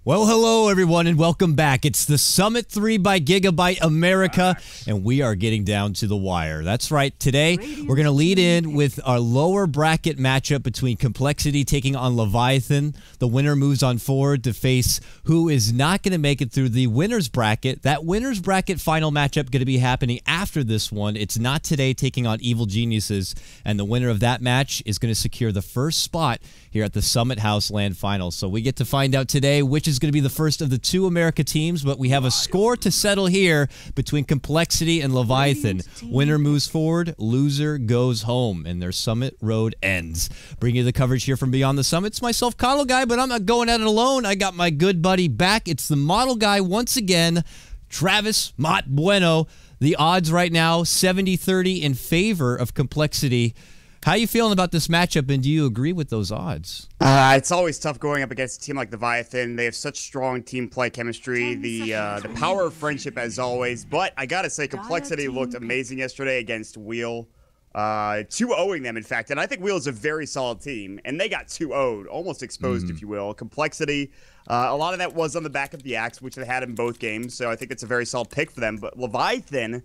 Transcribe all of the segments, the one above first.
Well, hello, everyone, and welcome back. It's the Summit 3 by Gigabyte America, and we are getting down to the wire. That's right. Today, we're going to lead in with our lower bracket matchup between KotLGuy taking on Leviathan. The winner moves on forward to face who is not going to make it through the winner's bracket. That winner's bracket final matchup going to be happening after this one. It's not today, taking on Evil Geniuses, and the winner of that match is going to secure the first spot here at the Summit House Land Finals. So we get to find out today which is going to be the first of the two America teams, but we have a score to settle here between KotLGuy and Leviathan. Winner moves forward, loser goes home, and their Summit road ends. Bringing you the coverage here from Beyond the Summit. It's myself, KotLGuy, but I'm not going at it alone. I got my good buddy back. It's the model guy once again, Travis Maut Bueno. The odds right now, 70-30 in favor of KotLGuy. How are you feeling about this matchup, and do you agree with those odds? It's always tough going up against a team like Leviathan. They have such strong team play chemistry, the power of friendship as always. But I gotta say, KotLGuy looked amazing yesterday against Wheel, 2-0ing them, in fact. And I think Wheel is a very solid team, and they got 2-0'd, almost exposed, if you will. KotLGuy, a lot of that was on the back of the axe, which they had in both games, so I think it's a very solid pick for them. But Leviathan,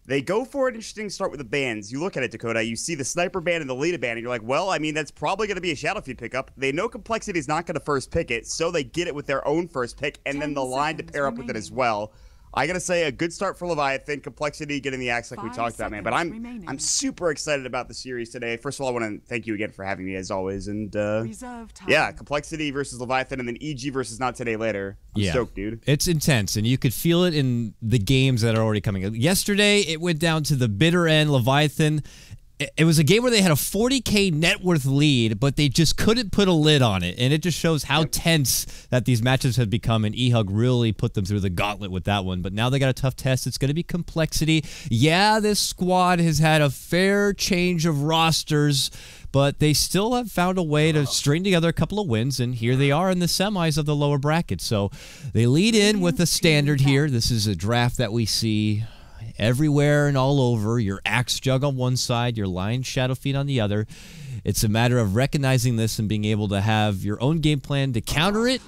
they go for an interesting start with the bands. You look at it, Dakota, you see the Sniper band and the Leader band, and you're like, well, I mean, that's probably going to be a Shadow Feed pickup. They know KotLGuy is not going to first pick it, so they get it with their own first pick, and then the line to pair up with it as well. I got to say, a good start for Leviathan. KotLGuy getting the axe like we talked about, man. But I'm super excited about the series today. First of all, I want to thank you again for having me, as always. And, yeah, KotLGuy versus Leviathan, and then EG versus Not Today later. I'm stoked, dude. It's intense, and you could feel it in the games that are already coming. Yesterday, it went down to the bitter end. Leviathan, it was a game where they had a 40K net worth lead, but they just couldn't put a lid on it. And it just shows how tense that these matches have become, and EHUG really put them through the gauntlet with that one. But now they got a tough test. It's going to be KotLGuy. Yeah, this squad has had a fair change of rosters, but they still have found a way to string together a couple of wins, and here they are in the semis of the lower bracket. So they lead in with a standard here. This is a draft that we see everywhere and all over. Your Axe Jug on one side, your Lion Shadow Feed on the other. It's a matter of recognizing this and being able to have your own game plan to counter it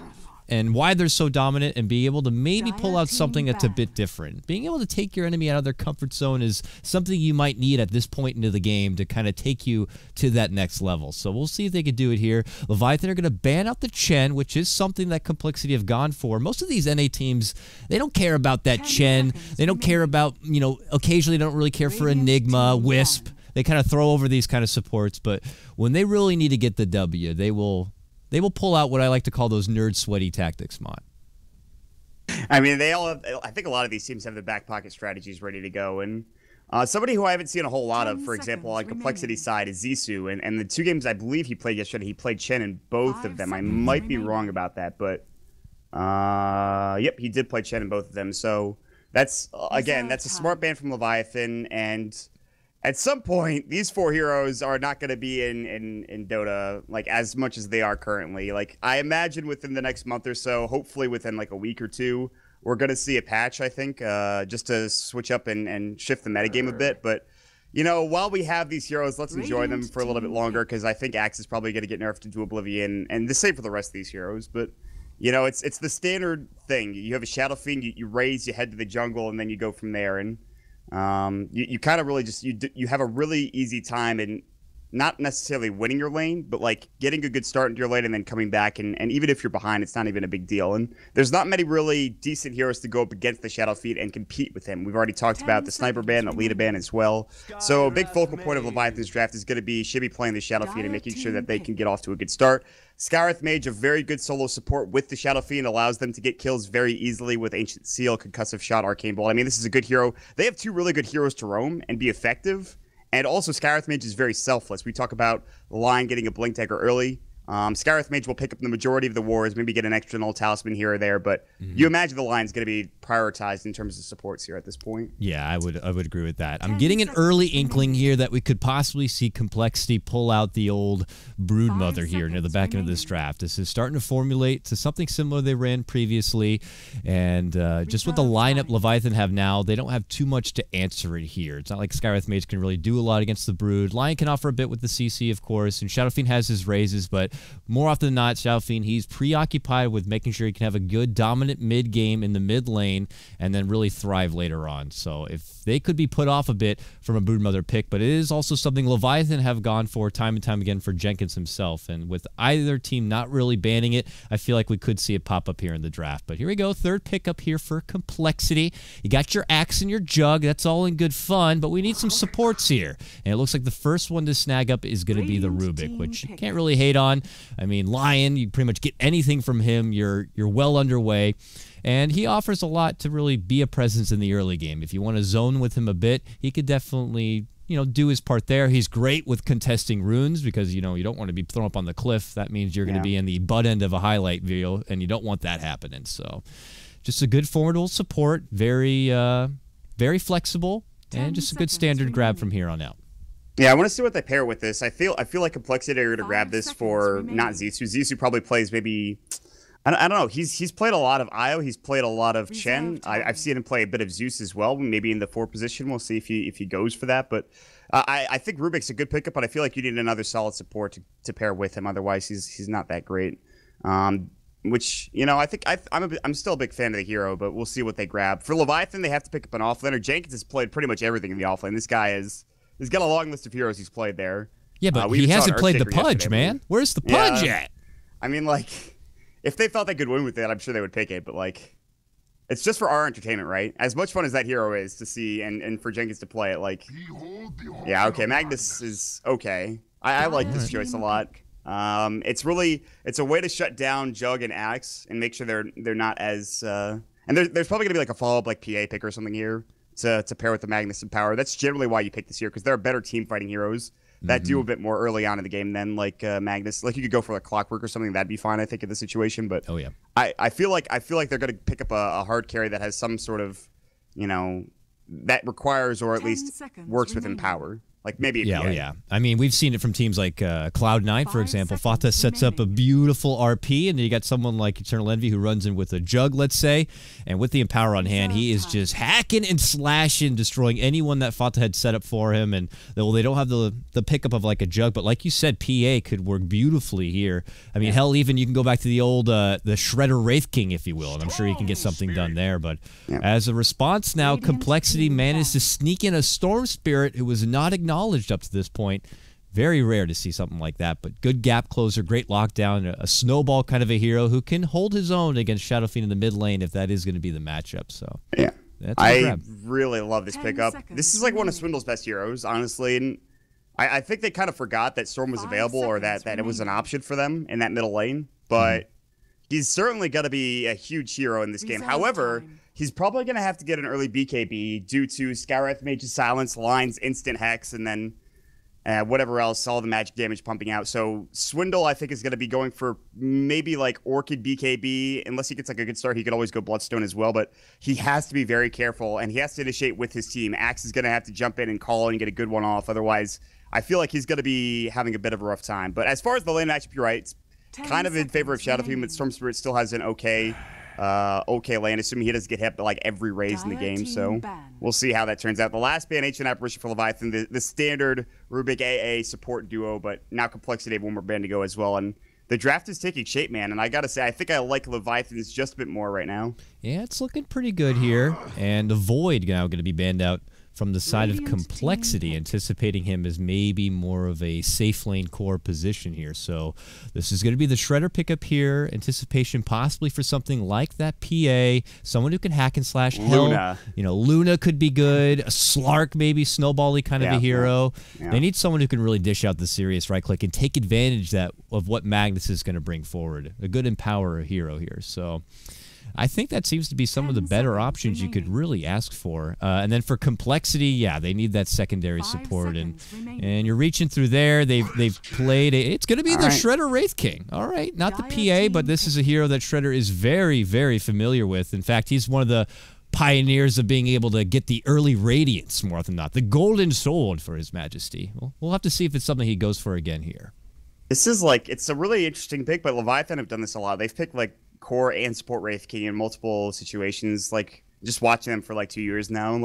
and why they're so dominant, and be able to maybe pull out something that's a bit different. Being able to take your enemy out of their comfort zone is something you might need at this point into the game to kind of take you to that next level. So we'll see if they can do it here. Leviathan are going to ban out the Chen, which is something that KotLGuy have gone for. Most of these NA teams, they don't care about that Chen. They don't care about, you know, occasionally they don't really care for Enigma, Wisp. They kind of throw over these kind of supports, but when they really need to get the W, they will pull out what I like to call those nerd sweaty tactics, Maut. I mean, they all have, I think a lot of these teams have the back pocket strategies ready to go. And somebody who I haven't seen a whole lot of, for example, on KotLGuy side is Zissou. And the two games I believe he played yesterday, he played Chen in both of them. I might be wrong about that, but yep, he did play Chen in both of them. So that's, again, that's a smart ban from Leviathan. And at some point, these four heroes are not going to be in Dota like as much as they are currently. Like, I imagine within the next month or so, hopefully within like a week or two, we're going to see a patch, I think, just to switch up and shift the metagame a bit. But, you know, while we have these heroes, let's enjoy them for a little bit longer, because I think Axe is probably going to get nerfed into oblivion, and the same for the rest of these heroes. But, you know, it's the standard thing. You have a Shadow Fiend, you raise, you head to the jungle, and then you go from there. And you kind of really just, you have a really easy time in not necessarily winning your lane, but like getting a good start into your lane and then coming back. And even if you're behind, it's not even a big deal. And there's not many really decent heroes to go up against the Shadow Feed and compete with him. We've already talked about the Sniper ban, the Leader ban as well. So a big focal point of Leviathan's draft is going to be, should be playing the Shadow Feed and making sure that they can get off to a good start. Skywrath Mage, a very good solo support with the Shadow Fiend, allows them to get kills very easily with Ancient Seal, Concussive Shot, Arcane Bolt. I mean, this is a good hero. They have two really good heroes to roam and be effective. And also, Skywrath Mage is very selfless. We talk about the Lion getting a Blink Dagger early. Skywrath Mage will pick up the majority of the wars, maybe get an extra null talisman here or there, but you imagine the Lion's going to be prioritized in terms of supports here at this point. Yeah, I would agree with that. I'm getting an early inkling here that we could possibly see KotLGuy pull out the old Broodmother here near the back end of this draft. This is starting to formulate to something similar they ran previously, and just with the lineup Leviathan have now, they don't have too much to answer it here. It's not like Skywrath Mage can really do a lot against the Brood. Lion can offer a bit with the CC, of course, and Shadow Fiend has his raises, but but more often than not, Shadow Fiend, he's preoccupied with making sure he can have a good dominant mid game in the mid lane and then really thrive later on. So if they could be put off a bit from a Broodmother pick, but it is also something Leviathan have gone for time and time again for Jenkins himself. And with either team not really banning it, I feel like we could see it pop up here in the draft. But here we go, third pick up here for Complexity. You got your axe and your jug. That's all in good fun, but we need some supports here. And it looks like the first one to snag up is going to be the Rubik, which you can't really hate on. I mean, Lion, you pretty much get anything from him. You're well underway. And he offers a lot to really be a presence in the early game. If you want to zone with him a bit, he could definitely, do his part there. He's great with contesting runes because, you don't want to be thrown up on the cliff. That means you're going to be in the butt end of a highlight video, and you don't want that happening. So just a good formidable support, very flexible, and just a good standard grab from here on out. Yeah, I want to see what they pair with this. I feel like Complexity are going to grab this for not Zissou. Zissou probably plays maybe... I don't know. He's played a lot of Io. He's played a lot of Chen. I've seen him play a bit of Zeus as well, maybe in the 4 position. We'll see if he goes for that. But I think Rubik's a good pickup, but I feel like you need another solid support to pair with him. Otherwise, he's not that great. Which, I think I'm still a big fan of the hero, but we'll see what they grab. For Leviathan, they have to pick up an offlaner. Jenkins has played pretty much everything in the offlane. This guy he's got a long list of heroes he's played there. Yeah, but he hasn't played the Pudge, man. Where's the Pudge at? I mean, if they thought they could win with it, I'm sure they would pick it. But, it's just for our entertainment, right? As much fun as that hero is to see and for Jenkins to play it, yeah, okay, Magnus is okay. I like this choice a lot. It's a way to shut down Jug and Axe and make sure they're not as... and there's probably going to be a follow-up PA pick or something here to pair with the Magnus and Power. That's generally why you pick this here, because there are better team fighting heroes that do a bit more early on in the game than Magnus. You could go for Clockwork or something, that'd be fine, I think, in this situation. But oh yeah, I feel like they're going to pick up a hard carry that has some sort of that requires or at least works within Power. Maybe a PA. Yeah. I mean, we've seen it from teams like Cloud9, for example. Fata sets up a beautiful RP, and then you got someone like Eternal Envy who runs in with a Jug, let's say, and with the Empower on hand, he is just hacking and slashing, destroying anyone that Fata had set up for him. And they don't have the pickup of a Jug, but like you said, PA could work beautifully here. I mean, hell, even you can go back to the old the Shredder Wraith King, if you will, and I'm sure you can get something done there. But as a response now, Complexity managed to sneak in a Storm Spirit who was not acknowledged up to this point. Very rare to see something like that, but good gap closer, great lockdown, a snowball kind of a hero who can hold his own against Shadow Fiend in the mid lane if that is going to be the matchup. So yeah, I really love this pickup. This is one of Swindle's best heroes, honestly, and I think they kind of forgot that Storm was available or that it was an option for them in that middle lane, but he's certainly going to be a huge hero in this game. However, he's probably going to have to get an early BKB due to Skywrath Mage's Silence, Lines, Instant Hex, and then whatever else, all the magic damage pumping out. So Swindle, I think, is going to be going for maybe Orchid BKB. Unless he gets a good start, he could always go Bloodstone as well. But he has to be very careful, and he has to initiate with his team. Axe is going to have to jump in and call and get a good one off. Otherwise, I feel like he's going to be having a bit of a rough time. But as far as the lane matchup, you're right. It's kind of in favor of Shadow Fiend, but Storm Spirit still has an okay lane, assuming he doesn't get hit every raise in the game. So we'll see how that turns out. The last ban, Ancient Apparition for Leviathan, the standard Rubik AA support duo, but now Complexity have one more ban to go as well. And the draft is taking shape, man. And I got to say, I think I like Leviathan's just a bit more right now. Yeah, it's looking pretty good here. And the Void now going to be banned out from the side of Complexity, anticipating him as maybe more of a safe lane core position here. So this is going to be the Shredder pickup here. Anticipation possibly for something like that PA, someone who can hack and slash. Luna. Luna could be good. A Slark maybe, snowbally kind of a hero. Yeah. They need someone who can really dish out the serious right click and take advantage of what Magnus is going to bring forward. A good Empower hero here. So I think that seems to be some of the better options you could really ask for. And then for Complexity, yeah, they need that secondary support. And you're reaching through there. They've played. It's going to be the Shredder Wraith King. All right, not the PA, but this is a hero that Shredder is very, very familiar with. In fact, he's one of the pioneers of being able to get the early Radiance more often than not. The Golden Sword for His Majesty. We'll have to see if it's something he goes for again here. This is it's a really interesting pick, but Leviathan have done this a lot. They've picked core and support Wraith King in multiple situations. Just watching them for 2 years now.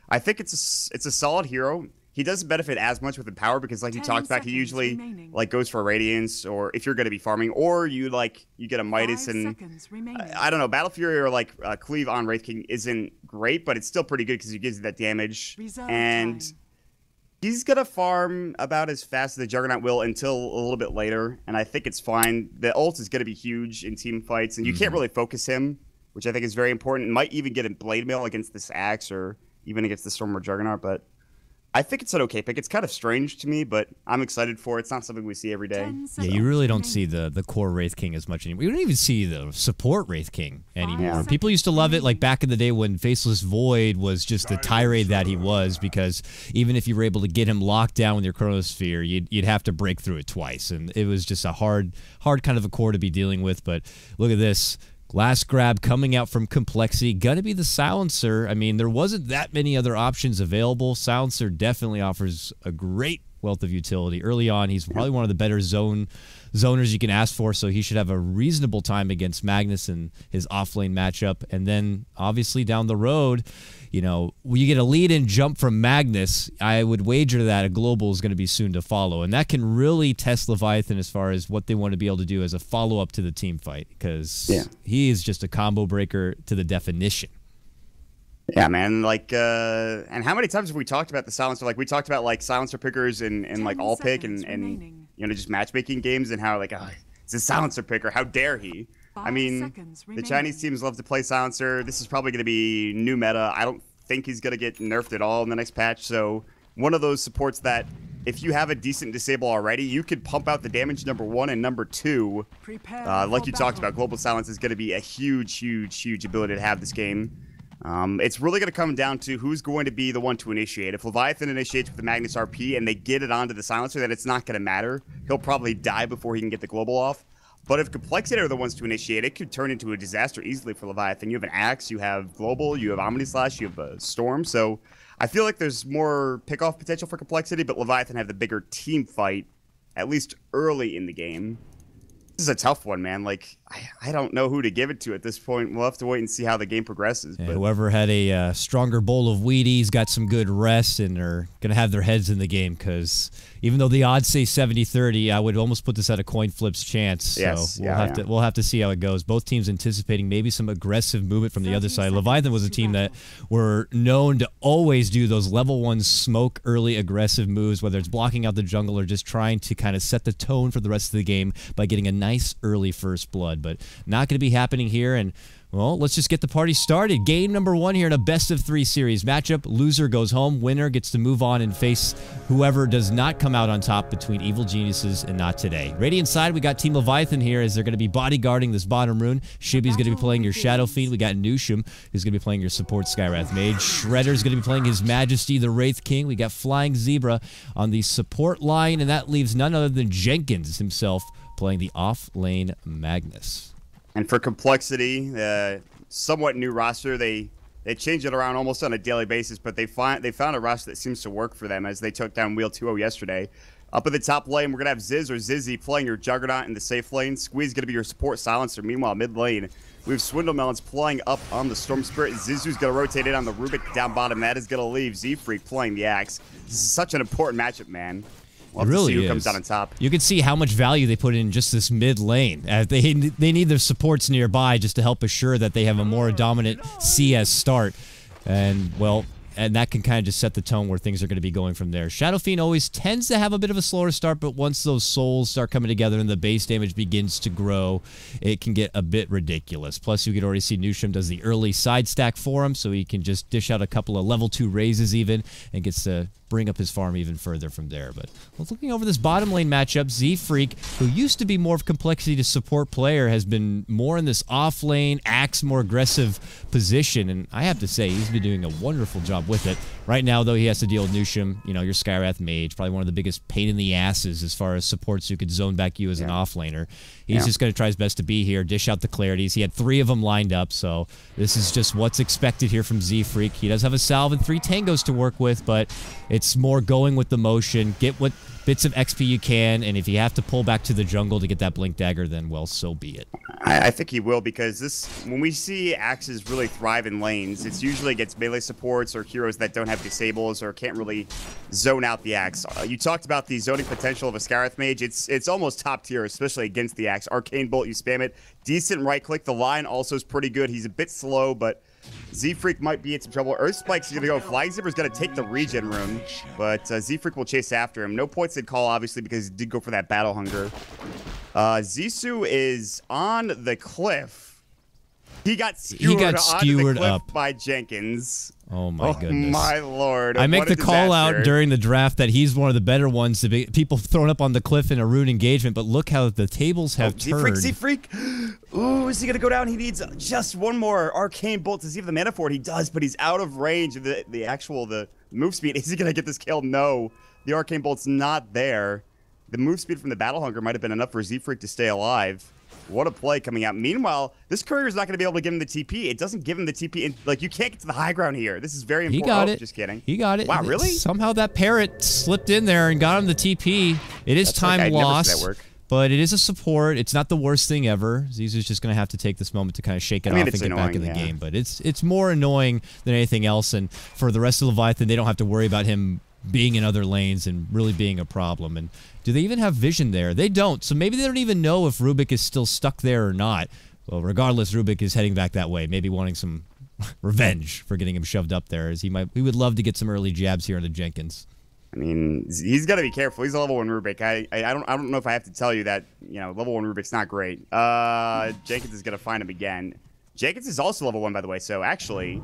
I think it's a solid hero. he doesn't benefit as much with the power because, like you talked about, he usually like goes for Radiance, or if you're going to be farming, or you get a Midas, and I don't know, Battle Fury or like Cleave on Wraith King isn't great, but it's still pretty good because he gives you that damage. He's going to farm about as fast as the Juggernaut will until a little bit later, and I think it's fine. The ult is going to be huge in team fights, and you can't really focus him, which I think is very important. Might even get a Blade Mail against this Axe or even against the Storm or Juggernaut, but I think it's an okay pick. It's kind of strange to me, but I'm excited for it. It's not something we see every day. Yeah, you really don't see the core Wraith King as much anymore. You don't even see the support Wraith King anymore. Yeah. People used to love it like back in the day when Faceless Void was just the tirade that he was, because even if you were able to get him locked down with your Chronosphere, you'd have to break through it twice, and it was just a hard kind of a core to be dealing with. But look at this. Last grab coming out from Complexity. Gonna be the Silencer. I mean, there wasn't that many other options available. Silencer definitely offers a great wealth of utility. Early on, he's probably one of the better zoners you can ask for, so he should have a reasonable time against Magnus in his off-lane matchup. And then, obviously, down the road, you know, when you get a lead-in jump from Magnus, I would wager that a global is going to be soon to follow. And that can really test Leviathan as far as what they want to be able to do as a follow-up to the team fight, because he is just a combo breaker to the definition. Yeah, man. Like, and how many times have we talked about the Silencer? Like, we talked about, like, Silencer pickers and like, all pick and you know, just matchmaking games, and how, like, oh, it's a Silencer picker. How dare he? I mean, the Chinese teams love to play Silencer. This is probably going to be new meta. I don't think he's going to get nerfed at all in the next patch. So one of those supports that if you have a decent disable already, you could pump out the damage, number one, and number two. Like you talked about, Global Silence is going to be a huge, huge, huge ability to have this game. It's really going to come down to who's going to be the one to initiate. If Leviathan initiates with the Magnus RP and they get it onto the Silencer, then it's not going to matter. He'll probably die before he can get the Global off. But if Complexity are the ones to initiate, it could turn into a disaster easily for Leviathan. You have an Axe, you have Global, you have Omnislash, you have a Storm. So I feel like there's more pick-off potential for Complexity, but Leviathan have the bigger team fight, at least early in the game. This is a tough one, man. Like, I don't know who to give it to at this point. We'll have to wait and see how the game progresses. But whoever had a stronger bowl of Wheaties got some good rest and are going to have their heads in the game, because even though the odds say 70-30, I would almost put this at a coin flip's chance. Yes, so we'll have to see how it goes. Both teams anticipating maybe some aggressive movement from the other side. Leviathan was a team that were known to always do those level 1 smoke early aggressive moves, whether it's blocking out the jungle or just trying to kind of set the tone for the rest of the game by getting a nice early first blood. But not going to be happening here, and well, let's just get the party started. Game number 1 here in a best-of-3 series matchup. Loser goes home. Winner gets to move on and face whoever does not come out on top between Evil Geniuses and Not Today. Radiant side, we got Team Leviathan here as they're going to be bodyguarding this bottom rune. Shibby's going to be playing your Shadow Fiend. We got Nusham, who's going to be playing your support Skywrath Mage. Shredder's going to be playing his Majesty, the Wraith King. We got Flying Zebra on the support line, and that leaves none other than Jenkins himself playing the off-lane Magnus. And for Complexity, somewhat new roster. They change it around almost on a daily basis, but they found a roster that seems to work for them as they took down Wheel 2-0 yesterday. Up in the top lane, we're going to have Ziz or Zizzy playing your Juggernaut in the safe lane. Squeeze going to be your support Silencer. Meanwhile, mid lane, we have Swindle Melons playing up on the Storm Spirit. Zizu's going to rotate in on the Rubik down bottom. That is going to leave Z-Freak playing the Axe. This is such an important matchup, man. We'll it really see who is. comes out on top. You can see how much value they put in just this mid lane. They need their supports nearby just to help assure that they have a more dominant CS start. And, well, and that can kind of just set the tone where things are going to be going from there. Shadow Fiend always tends to have a bit of a slower start, but once those souls start coming together and the base damage begins to grow, it can get a bit ridiculous. Plus, you can already see Nusham does the early side stack for him, so he can just dish out a couple of level 2 raises even, and gets to bring up his farm even further from there. But looking over this bottom lane matchup, Z-Freak, who used to be more of Complexity to support player, has been more in this off lane, Axe, more aggressive position, and I have to say, he's been doing a wonderful job with it. Right now, though, he has to deal with Nusham, you know, your Skywrath Mage, probably one of the biggest pain in the asses as far as supports who could zone back you as an offlaner. He's just going to try his best to be here, dish out the clarities. He had 3 of them lined up, so this is just what's expected here from Z-Freak. He does have a salve and 3 tangos to work with, but it's more going with the motion, get what bits of XP you can, and if you have to pull back to the jungle to get that Blink Dagger, then, well, so be it. I think he will, because when we see axes really thrive in lanes, it's usually against melee supports or heroes that don't have disables or can't really zone out the axe. You talked about the zoning potential of a Scarith Mage. It's almost top tier, especially against the axe. Arcane Bolt, you spam it. Decent right click. The line also is pretty good. He's a bit slow, but Z-Freak might be in some trouble. Earth Spike's going to go. Flying Zipper's going to take the regen rune, but Z-Freak will chase after him. No points in KoL, obviously, because he did go for that Battle Hunger. Zissou is on the cliff. He got skewered onto the cliff by Jenkins. Oh my goodness. My lord. I make the call out during the draft that he's one of the better ones to be people thrown up on the cliff in a rune engagement, but look how the tables have turned. Z-Freak. Ooh, is he going to go down? He needs just one more Arcane Bolt to see if the mana for it. He does, but he's out of range of the move speed. Is he going to get this kill? No. The Arcane Bolt's not there. The move speed from the Battle Hunger might have been enough for Z-Freak to stay alive. What a play coming out. Meanwhile, this courier is not going to be able to give him the TP. It doesn't give him the TP. Like, you can't get to the high ground here. This is very important. He got it. Just kidding. He got it. Wow, really? Somehow that parrot slipped in there and got him the TP. It is time lost, but it is a support. It's not the worst thing ever. Zissou's just going to have to take this moment to kind of shake it off and get back in the game. But it's more annoying than anything else. And for the rest of Leviathan, they don't have to worry about him being in other lanes and really being a problem. And do they even have vision there? They don't. So maybe they don't even know if Rubik is still stuck there or not. Well, regardless, Rubik is heading back that way, maybe wanting some revenge for getting him shoved up there, as he would love to get some early jabs here into Jenkins. I mean, he's got to be careful. He's a level 1 Rubik. I don't know if I have to tell you that, you know, level 1 Rubik's not great. Jenkins is going to find him again. Jenkins is also level 1, by the way, so actually...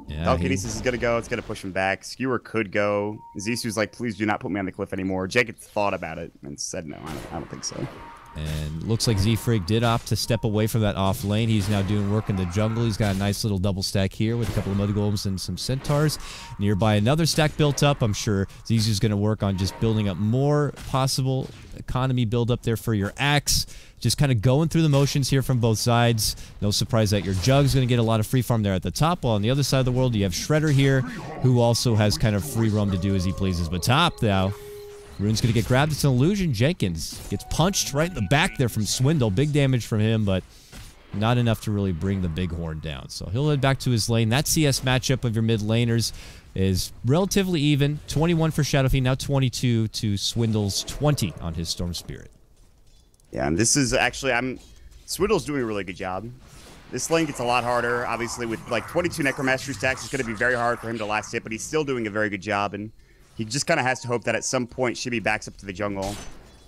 Yeah, Telekinesis is going to go. It's going to push him back. Skewer could go. Zissou's like, please do not put me on the cliff anymore. Jenkins thought about it and said, no, I don't think so. And looks like Z-Freak did opt to step away from that off lane. He's now doing work in the jungle. He's got a nice little double stack here with a couple of mud golems and some centaurs. Nearby, another stack built up. I'm sure Zissou's going to work on just building up more possible economy build up there for your axe. Just kind of going through the motions here from both sides. No surprise that your Jug's going to get a lot of free farm there at the top. While on the other side of the world, you have Shredder here, who also has kind of free roam to do as he pleases. But top now, Rune's going to get grabbed. It's an illusion. Jenkins gets punched right in the back there from Swindle. Big damage from him, but not enough to really bring the Bighorn down. So he'll head back to his lane. That CS matchup of your mid laners is relatively even. 21 for Shadowfiend, now 22 to Swindle's 20 on his Storm Spirit. Yeah, and this is actually, Swindle's doing a really good job. This lane gets a lot harder. Obviously, with like 22 Necromastery stacks, it's going to be very hard for him to last hit, but he's still doing a very good job, and he just kind of has to hope that at some point Shibby backs up to the jungle.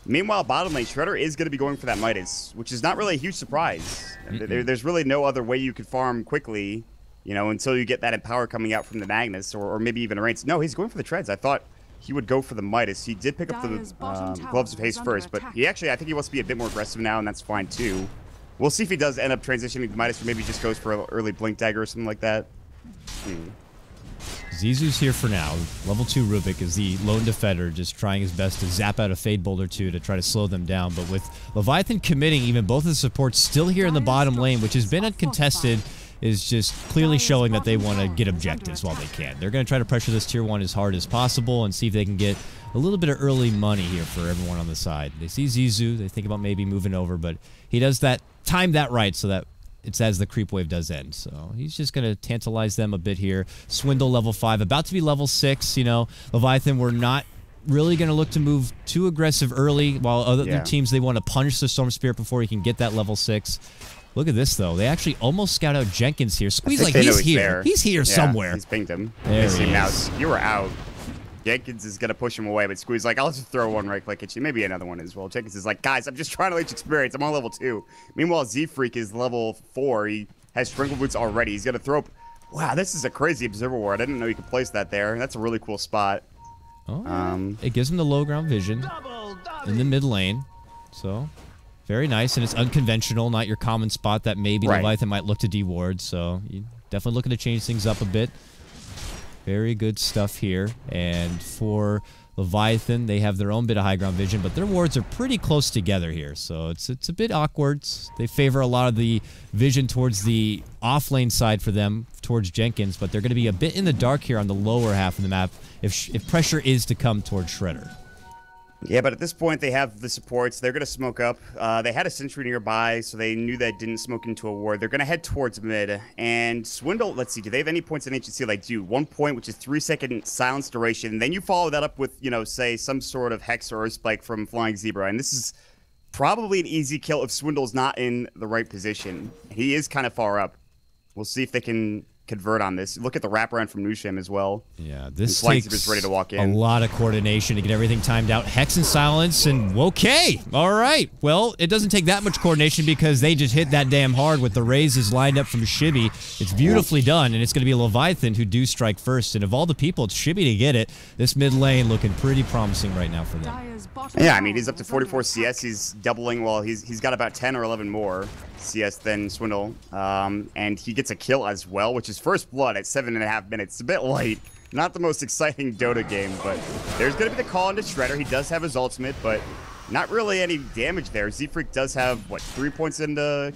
Meanwhile, bottom lane, Shredder is going to be going for that Midas, which is not really a huge surprise. There's really no other way you could farm quickly, you know, until you get that Empower coming out from the Magnus, or maybe even a Reigns. No, he's going for the Treads. I thought he would go for the Midas. He did pick up the Gloves of Haste first, but I think he wants to be a bit more aggressive now, and that's fine too. We'll see if he does end up transitioning to Midas, or maybe just goes for an early Blink Dagger or something like that. Zissou's here for now. Level 2 Rubik is the lone defender, just trying his best to zap out a Fade Bolt or two to try to slow them down. But with Leviathan committing, even both of the supports still here in the bottom lane, which has been uncontested, is just clearly showing that they want to get objectives while they can. They're going to try to pressure this tier 1 as hard as possible and see if they can get a little bit of early money here for everyone on the side. They see Zissou, they think about maybe moving over, but he does that, time that right so that it's as the creep wave does end. So he's just going to tantalize them a bit here. Swindle level 5, about to be level 6. You know, Leviathan, we're not really going to look to move too aggressive early, while other teams, they want to punish the Storm Spirit before he can get that level 6. Look at this, though. They actually almost scout out Jenkins here. Squeeze like he's here. He's here somewhere. He's pinged him. There he now. is. You were out. Jenkins is going to push him away, but Squeeze like, I'll just throw one right click at you. Maybe another one as well. Jenkins is like, guys, I'm just trying to reach experience. I'm on level 2. Meanwhile, Z-Freak is level 4. He has Sprinkle Boots already. He's going to throw up. Wow, this is a crazy Observer Ward. I didn't know you could place that there. That's a really cool spot. Oh, it gives him the low ground vision in the mid lane. So... very nice, and it's unconventional, not your common spot that maybe Leviathan might look to deward, so you definitely looking to change things up a bit. Very good stuff here, and for Leviathan, they have their own bit of high ground vision, but their wards are pretty close together here, so it's a bit awkward. They favor a lot of the vision towards the off-lane side for them, towards Jenkins, but they're going to be a bit in the dark here on the lower half of the map if pressure is to come towards Shredder. Yeah, but at this point, they have the supports. They're going to smoke up. They had a sentry nearby, so they knew that didn't smoke into a ward. They're going to head towards mid. And Swindle, let's see, do they have any points in HC? They do. 1 point, which is 3-second silence duration. Then you follow that up with, you know, say, some sort of Hex or Spike from Flying Zebra. And this is probably an easy kill if Swindle's not in the right position. He is kind of far up. We'll see if they can convert on this. Look at the wraparound from Nusham as well. Yeah, this takes ready to walk in. A lot of coordination to get everything timed out. Hex and silence, and okay. All right. Well, it doesn't take that much coordination because they just hit that damn hard with the raises lined up from Shibby. It's beautifully done, and it's going to be a Leviathan who do strike first. And of all the people, it's Shibby to get it. This mid lane looking pretty promising right now for them. Yeah, I mean, he's up to 44 CS. He's doubling. Well, he's got about 10 or 11 more CS than Swindle. And he gets a kill as well, which is first blood at 7.5 minutes. It's a bit late. Not the most exciting Dota game, but there's going to be the call into Shredder. He does have his ultimate, but not really any damage there. Z-Freak does have, what, 3 points into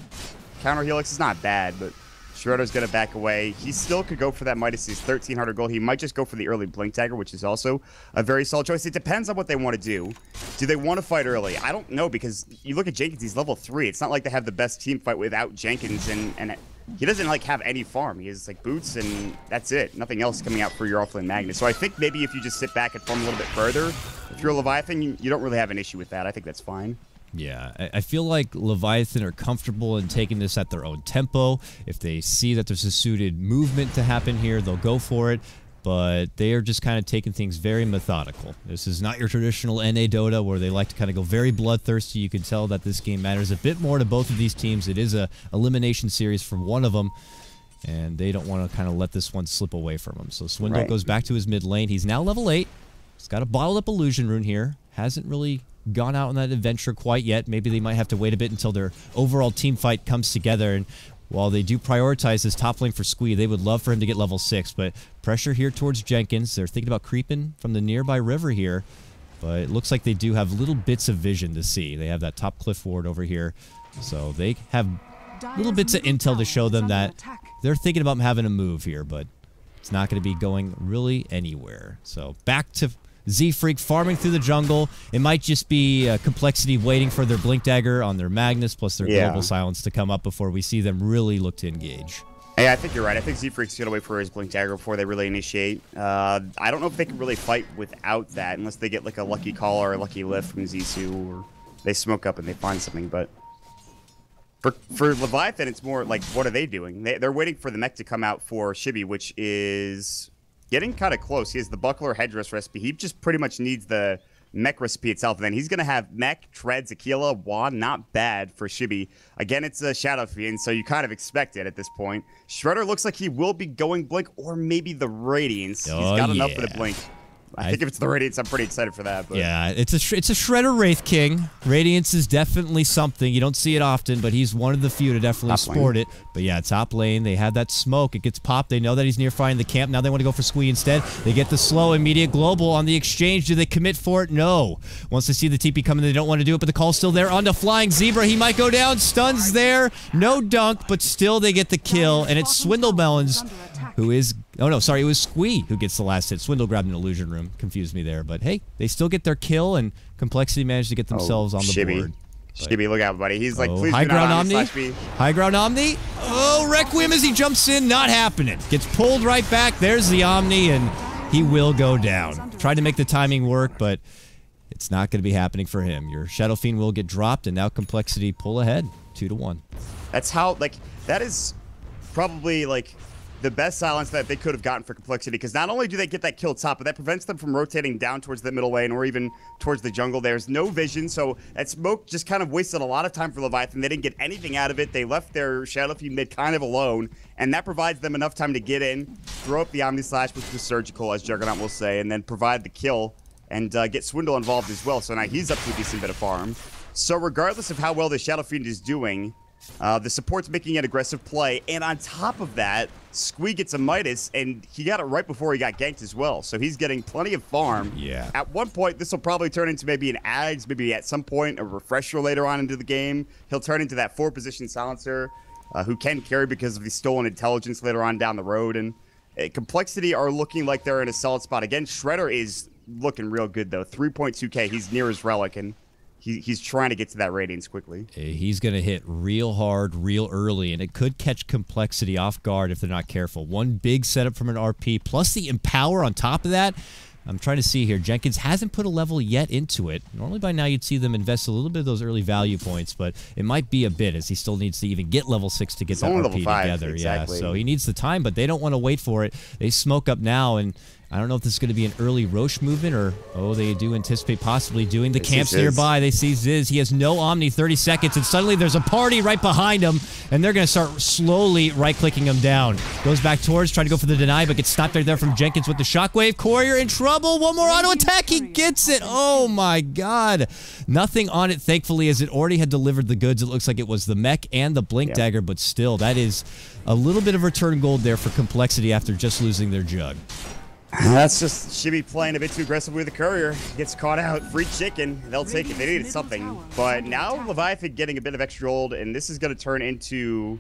counter helix. It's not bad, but Shredder's going to back away. He still could go for that Midas. He's 1,300 gold. He might just go for the early Blink Dagger, which is also a very solid choice. It depends on what they want to do. Do they want to fight early? I don't know, because you look at Jenkins, he's level 3. It's not like they have the best team fight without Jenkins, and he doesn't, like, have any farm. He has, like, boots, and that's it. Nothing else coming out for your offlane Magnus. So I think maybe if you just sit back and farm a little bit further, if you're a Leviathan, you don't really have an issue with that. I think that's fine. Yeah, I feel like Leviathan are comfortable in taking this at their own tempo. If they see that there's a suited movement to happen here, they'll go for it. But they are just kind of taking things very methodical. This is not your traditional NA Dota where they like to kind of go very bloodthirsty. You can tell that this game matters a bit more to both of these teams. It is a elimination series from one of them, and they don't want to kind of let this one slip away from them. So Swindle goes back to his mid lane. He's now level 8. He's got a bottled up illusion rune here. Hasn't really gone out on that adventure quite yet. Maybe they might have to wait a bit until their overall team fight comes together. And while they do prioritize this top lane for Squee, they would love for him to get level 6. But pressure here towards Jenkins. They're thinking about creeping from the nearby river here. But it looks like they do have little bits of vision to see. They have that top cliff ward over here. So they have little bits of intel to show them that they're thinking about having a move here. But it's not going to be going really anywhere. So back to Z-Freak farming through the jungle. It might just be Complexity waiting for their Blink Dagger on their Magnus plus their Global Silence to come up before we see them really look to engage. Yeah, I think you're right. I think Z-Freak's going to wait for his Blink Dagger before they really initiate. I don't know if they can really fight without that unless they get like a lucky call or a lucky lift from Zissou, or they smoke up and they find something. But for Leviathan, it's more like, what are they doing? They're waiting for the mech to come out for Shibby, which is getting kind of close. He has the Buckler Headdress recipe. He just pretty much needs the mech recipe itself. And then he's going to have mech, treads, Aquila, wand. Not bad for Shibby. Again, it's a Shadow Fiend, so you kind of expect it at this point. Shredder looks like he will be going Blink or maybe the Radiance. He's got enough for the Blink. I think if it's the Radiance, I'm pretty excited for that. But. Yeah, it's a Shredder Wraith King. Radiance is definitely something. You don't see it often, but he's one of the few to definitely sport it. But yeah, top lane, they have that smoke. It gets popped. They know that he's near finding the camp. Now they want to go for Squee instead. They get the slow immediate global on the exchange. Do they commit for it? No. Once they see the TP coming, they don't want to do it, but the call's still there. Onto Flying Zebra. He might go down. Stuns there. No dunk, but still they get the kill. And it's Swindlemelons who is... Oh, no, sorry, it was Squee who gets the last hit. Swindle grabbed an illusion room. Confused me there. But, hey, they still get their kill, and Complexity managed to get themselves on the board. Shibby, look out, buddy. He's like, please high do ground not Omni. High ground Omni. Oh, Requiem as he jumps in. Not happening. Gets pulled right back. There's the Omni, and he will go down. Tried to make the timing work, but it's not going to be happening for him. Your Shadow Fiend will get dropped, and now Complexity pull ahead 2-1. That's how, like, that is probably, like, the best silence that they could have gotten for Complexity, because not only do they get that kill top, but that prevents them from rotating down towards the middle lane or even towards the jungle. There's no vision, so that smoke just kind of wasted a lot of time for Leviathan. They didn't get anything out of it. They left their Shadow Fiend mid kind of alone, and that provides them enough time to get in, throw up the Omni Slash, which was surgical, as Juggernaut will say, and then provide the kill and get Swindle involved as well. So now he's up to a decent bit of farm. So regardless of how well the Shadow Fiend is doing, the support's making an aggressive play, and on top of that, Squee gets a Midas, and he got it right before he got ganked as well, so he's getting plenty of farm. Yeah. At one point, this will probably turn into maybe an Ags, maybe at some point a Refresher later on into the game. He'll turn into that 4-position silencer who can carry because of the stolen intelligence later on down the road, and Complexity are looking like they're in a solid spot. Again, Shredder is looking real good, though. 3.2K. He's near his relic, and he's trying to get to that radiance quickly. He's going to hit real hard, real early, and it could catch Complexity off guard if they're not careful. One big setup from an RP, plus the Empower on top of that. I'm trying to see here. Jenkins hasn't put a level yet into it. Normally by now you'd see them invest a little bit of those early value points, but it might be a bit as he still needs to even get level 6 to get that RP level 5, together. exactly. Yeah, so he needs the time, but they don't want to wait for it. They smoke up now, and I don't know if this is going to be an early Roche movement or, oh, they do anticipate possibly doing the camps nearby. They see Ziz. He has no Omni, 30 seconds, and suddenly there's a party right behind him, and they're going to start slowly right-clicking him down. Goes back towards, trying to go for the deny, but gets stopped right there from Jenkins with the Shockwave. Courier in trouble. One more auto attack. He gets it. Oh, my God. Nothing on it, thankfully, as it already had delivered the goods. It looks like it was the mech and the Blink Dagger, but still, that is a little bit of return gold there for Complexity after just losing their Jug. That's just should be playing a bit too aggressively with the courier. Gets caught out. Free chicken. They'll take it. They needed something. But now Leviathan getting a bit of extra gold, and this is going to turn into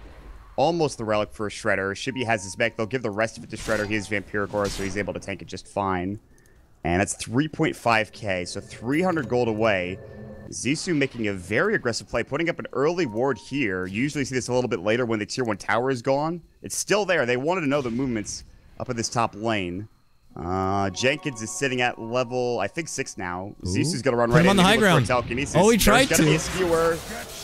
almost the relic for Shredder. Shibby has his mech. They'll give the rest of it to Shredder. He has Vampiric Aura, so he's able to tank it just fine. And that's 3.5K, so 300 gold away. Zissou making a very aggressive play, putting up an early ward here. You usually see this a little bit later when the tier 1 tower is gone. It's still there. They wanted to know the movements up at this top lane. Jenkins is sitting at level, I think, 6 now. Zissou's going to run right in on the high ground. Oh, he tried to. Be a skewer.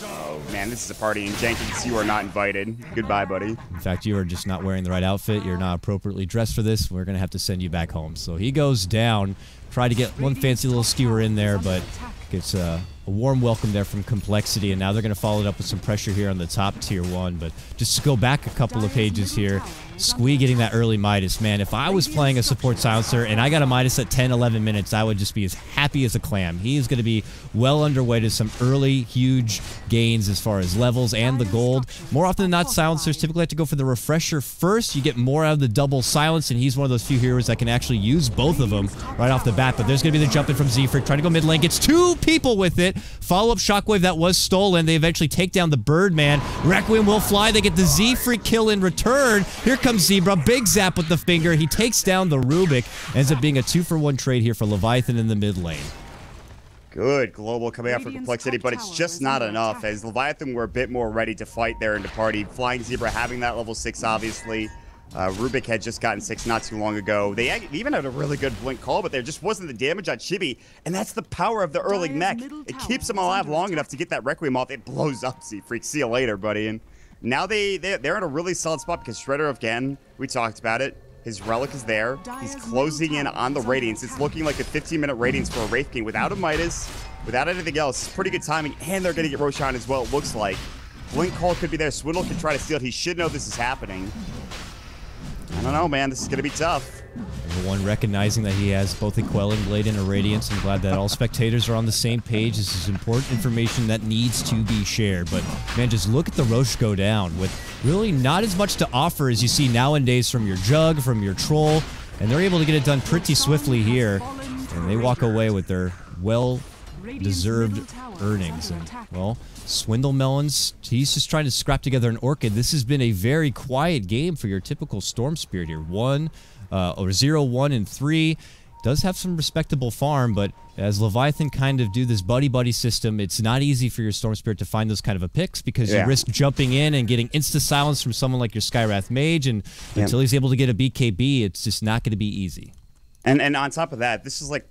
Oh, man, this is a party. And Jenkins, you are not invited. Goodbye, buddy. In fact, you are just not wearing the right outfit. You're not appropriately dressed for this. We're going to have to send you back home. So he goes down. Tried to get one fancy little skewer in there, but gets a warm welcome there from Complexity, and now they're going to follow it up with some pressure here on the top tier 1. But just to go back a couple of pages here, Squee getting that early Midas. Man, if I was playing a support silencer and I got a Midas at 10, 11 minutes, I would just be as happy as a clam. He is going to be well underway to some early, huge gains as far as levels and the gold. More often than not, silencers typically have to go for the refresher first. You get more out of the double silence, and he's one of those few heroes that can actually use both of them right off the bat. But there's going to be the jump in from Z-Freak, trying to go mid lane. Gets 2 people with it. Follow-up Shockwave that was stolen. They eventually take down the Birdman. Requiem will fly. They get the Z-Freak kill in return. Here comes Zebra. Big zap with the finger. He takes down the Rubik. Ends up being a 2-for-1 trade here for Leviathan in the mid lane. Good global coming out for Complexity, but it's just not enough, as Leviathan were a bit more ready to fight there in the party. Flying Zebra having that level 6, obviously. Rubik had just gotten 6 not too long ago. They even had a really good blink call, but there just wasn't the damage on Chibi, and that's the power of the early mech. It keeps him alive long enough to get that Requiem off. It blows up Z-Freak. See you later, buddy. And now they're in a really solid spot because Shredder, again, we talked about it. His relic is there. He's closing in on the Radiance. It's looking like a 15-minute Radiance for a Wraith King without a Midas, without anything else. Pretty good timing, and they're going to get Roshan as well, it looks like. Blink Call could be there. Swindle can try to steal it. He should know this is happening. I don't know, man. This is going to be tough. Everyone recognizing that he has both a Quelling Blade and a Radiance. I'm glad that all spectators are on the same page. This is important information that needs to be shared. But, man, just look at the Roche go down with really not as much to offer as you see nowadays from your Jug, from your Troll. And they're able to get it done pretty swiftly here. And they walk away with their well-deserved earnings. And, well, Swindle Melons, he's just trying to scrap together an Orchid. This has been a very quiet game for your typical Storm Spirit here. 0, 1, and 3. Does have some respectable farm, but as Leviathan kind of do this buddy-buddy system, it's not easy for your Storm Spirit to find those kind of a picks because you risk jumping in and getting insta-silence from someone like your Skywrath Mage, and until he's able to get a BKB, it's just not going to be easy. And on top of that, this is like,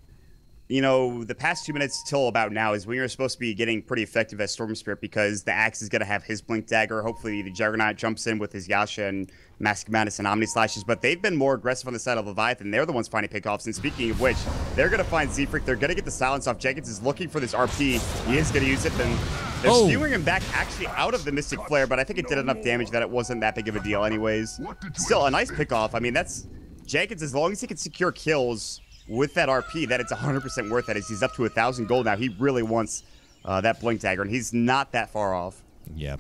you know, the past 2 minutes till about now is when you're supposed to be getting pretty effective as Storm Spirit because the Axe is going to have his Blink Dagger. Hopefully the Juggernaut jumps in with his Yasha and Mask Madness and Omni Slashes, but they've been more aggressive on the side of Leviathan. They're the ones finding pickoffs, and speaking of which, they're going to find Z-Freak. They're going to get the silence off. Jenkins is looking for this RP. He is going to use it, then they're skewing him back actually out of the Mystic Flare, but I think it did enough damage that it wasn't that big of a deal anyways. Still, a nice pickoff. I mean, that's Jenkins, as long as he can secure kills with that RP, that it's 100% worth it. As he's up to 1,000 gold now. He really wants that Blink Dagger, and he's not that far off. Yeah.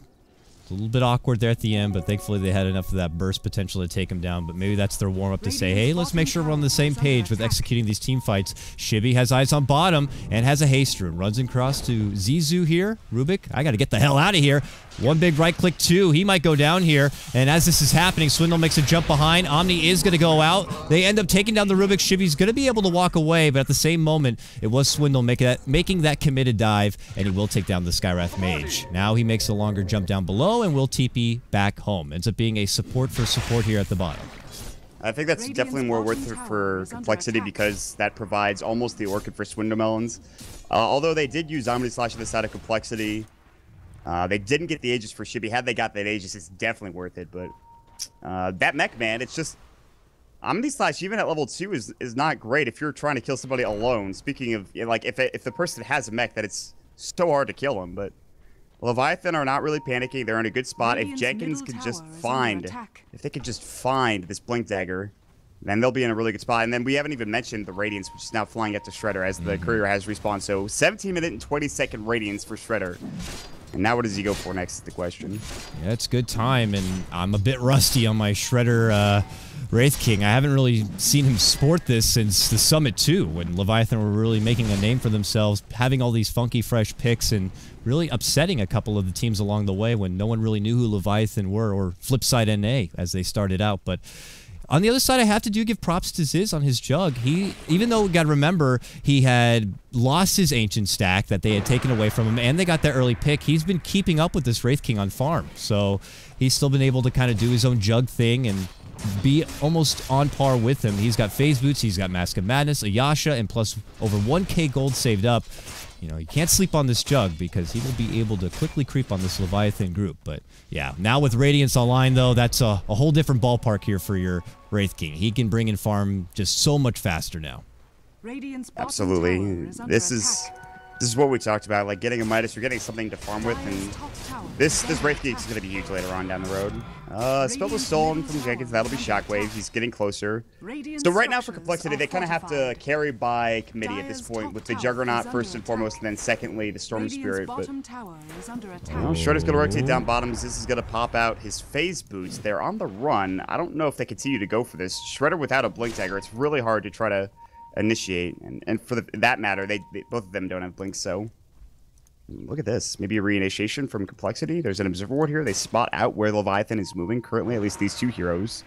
A little bit awkward there at the end, but thankfully they had enough of that burst potential to take him down. But maybe that's their warm-up to say, hey, let's make sure we're on the same page with executing these team fights. Shibby has eyes on bottom and has a haste rune. Runs across to Zizou here. Rubik, I got to get the hell out of here. One big right click, two. He might go down here. And as this is happening, Swindle makes a jump behind. Omni is going to go out. They end up taking down the Rubik. Shibby's going to be able to walk away, but at the same moment, it was Swindle making that committed dive, and he will take down the Skywrath Mage. Now he makes a longer jump down below and will TP back home. Ends up being a support for support here at the bottom. I think that's definitely more worth it for Complexity because that provides almost the Orchid for Swindle Melons. Although they did use Omni Slash on the side of Complexity, they didn't get the Aegis for Shibby. Had they got that Aegis, it's definitely worth it. But that mech, man, it's just... Omni Slash, even at level 2, is not great if you're trying to kill somebody alone. Speaking of, like, if the person has a mech, that it's so hard to kill them. But Leviathan are not really panicking. They're in a good spot. If Jenkins could just find... If they could just find this Blink Dagger, then they'll be in a really good spot. And then we haven't even mentioned the Radiance, which is now flying up to Shredder as the Courier has respawned. So 17-minute and 20-second Radiance for Shredder. And now what does he go for next is the question. Yeah, it's good time, and I'm a bit rusty on my Shredder Wraith King. I haven't really seen him sport this since the Summit 2, when Leviathan were really making a name for themselves, having all these funky, fresh picks, and really upsetting a couple of the teams along the way when no one really knew who Leviathan were, or Flipside NA as they started out. But on the other side, I have to give props to Ziz on his jug. Even though we got to remember he had lost his ancient stack that they had taken away from him, and they got their early pick, he's been keeping up with this Wraith King on farm. So he's still been able to kind of do his own jug thing and be almost on par with him. He's got Phase Boots, he's got Mask of Madness, Ayasha, and plus over 1k gold saved up. You know, you can't sleep on this jug because he will be able to quickly creep on this Leviathan group. But yeah, now with Radiance online, though, that's a whole different ballpark here for your Wraith King. He can bring in farm just so much faster now. Absolutely. This is what we talked about, like getting a Midas, you're getting something to farm with, and this Wraith King is going to be huge later on down the road. Spell was stolen from Jenkins, that'll be Shockwave, he's getting closer. So right now for Complexity, they kind of have to carry by committee at this point, with the Juggernaut first and foremost, and then secondly the Storm Spirit. But Shredder's going to rotate down bottoms, this is going to pop out his Phase Boots. They're on the run, I don't know if they continue to go for this. Shredder without a Blink Dagger, it's really hard to try to initiate, and for that matter, they both of them don't have blinks. So look at this, maybe a reinitiation from Complexity. There's an Observer Ward here. They spot out where Leviathan is moving currently, at least these two heroes.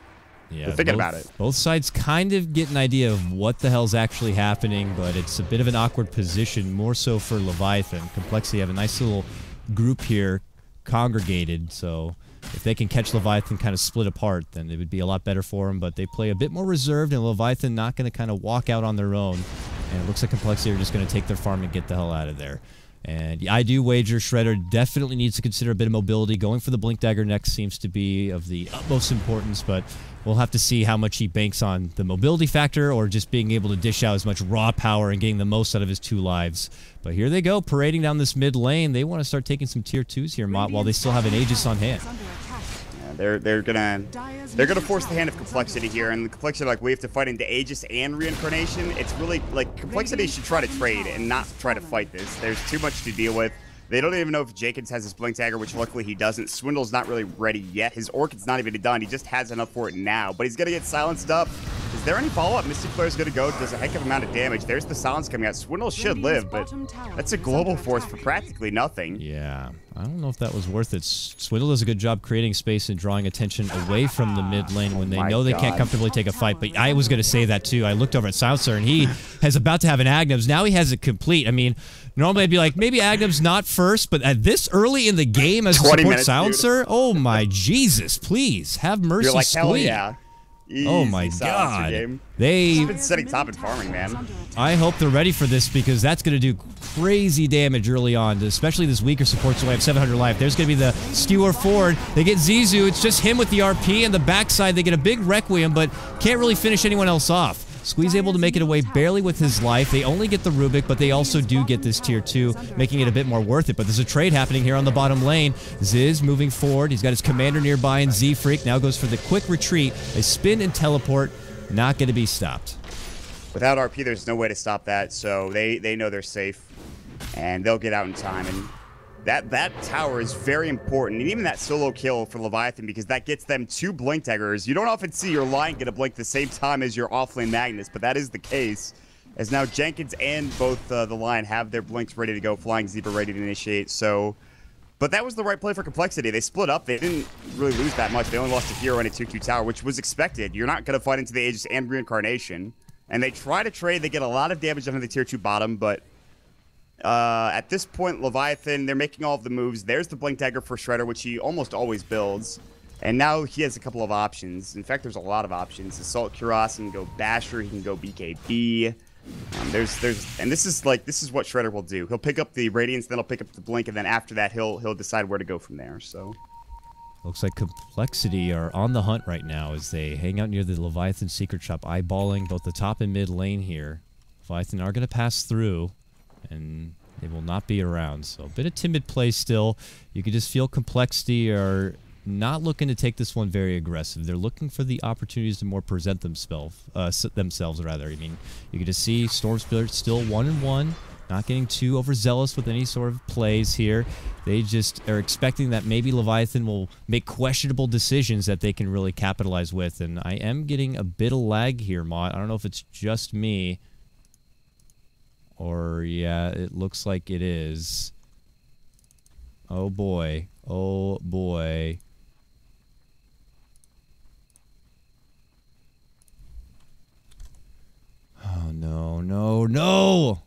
Yeah, they're thinking about it. Both sides kind of get an idea of what the hell's actually happening, but it's a bit of an awkward position, more so for Leviathan. Complexity have a nice little group here congregated, so if they can catch Leviathan kind of split apart, then it would be a lot better for them. But they play a bit more reserved, and Leviathan not going to kind of walk out on their own. And it looks like Complexity are just going to take their farm and get the hell out of there. And I do wager Shredder definitely needs to consider a bit of mobility. Going for the Blink Dagger next seems to be of the utmost importance, but we'll have to see how much he banks on the mobility factor or just being able to dish out as much raw power and getting the most out of his 2 lives. But here they go, parading down this mid lane. They want to start taking some tier 2s here, Maut, while they still have an Aegis on hand. They're gonna force the hand of Complexity here, and the Complexity like we have to fight into Aegis and Reincarnation. It's really like Complexity should try to trade and not try to fight this. There's too much to deal with. They don't even know if Jenkins has his Blink Dagger, which luckily he doesn't. Swindle's not really ready yet. His Orchid's not even done. He just has enough for it now, but he's gonna get silenced up. Is there any follow-up? Mystic Flare's gonna go, does a heck of an amount of damage. There's the silence coming out. Swindle should live, but that's a global force for practically nothing. Yeah, I don't know if that was worth it. Swindle does a good job creating space and drawing attention away from the mid lane when they know they can't comfortably take a fight. But I was gonna say that too. I looked over at Silencer, and he is about to have an Agnums. Now he has it complete. I mean, normally I'd be like, maybe Agnums not first, but at this early in the game as a support Silencer, oh my Jesus, please have mercy. You're like, Squeak. hell yeah. Easy oh my God! They've been setting top and farming, man. I hope they're ready for this because that's going to do crazy damage early on, especially this weaker support. So I have 700 life. There's going to be the skewer forward. They get Zizou. It's just him with the RP, and the backside they get a big Requiem, but can't really finish anyone else off. Squeeze able to make it away barely with his life. They only get the Rubik, but they also do get this tier 2, making it a bit more worth it. But there's a trade happening here on the bottom lane. Ziz moving forward. He's got his commander nearby, and Z-Freak now goes for the quick retreat. A spin and teleport, not going to be stopped. Without RP, there's no way to stop that, so they know they're safe, and they'll get out in time. And That tower is very important, and even that solo kill for Leviathan, because that gets them 2 Blink Daggers. You don't often see your Lion get a Blink the same time as your offlane Magnus, but that is the case, as now Jenkins and both the Lion have their Blinks ready to go, Flying Zebra ready to initiate, so... But that was the right play for Complexity. They split up. They didn't really lose that much. They only lost a hero and a 2-2 tower, which was expected. You're not going to fight into the Aegis and Reincarnation. And they try to trade. They get a lot of damage under the tier 2 bottom, but at this point, Leviathan, they're making all of the moves. There's the Blink Dagger for Shredder, which he almost always builds. And now he has a couple of options. In fact, there's a lot of options. Assault Cuirass, he can go Basher, he can go BKB. And this is what Shredder will do. He'll pick up the Radiance, then he'll pick up the Blink, and then after that, he'll decide where to go from there. So, looks like Complexity are on the hunt right now as they hang out near the Leviathan Secret Shop, eyeballing both the top and mid lane here. Leviathan are going to pass through, and they will not be around. So a bit of timid play still. You can just feel Complexity are not looking to take this one very aggressive. They're looking for the opportunities to more present themselves. I mean, you can just see Storm Spirit still 1-1, not getting too overzealous with any sort of plays here. They just are expecting that maybe Leviathan will make questionable decisions that they can really capitalize with. And I am getting a bit of lag here, Maut. I don't know if it's just me. Or, yeah, it looks like it is. Oh, boy. Oh, boy. Oh, no, no, no!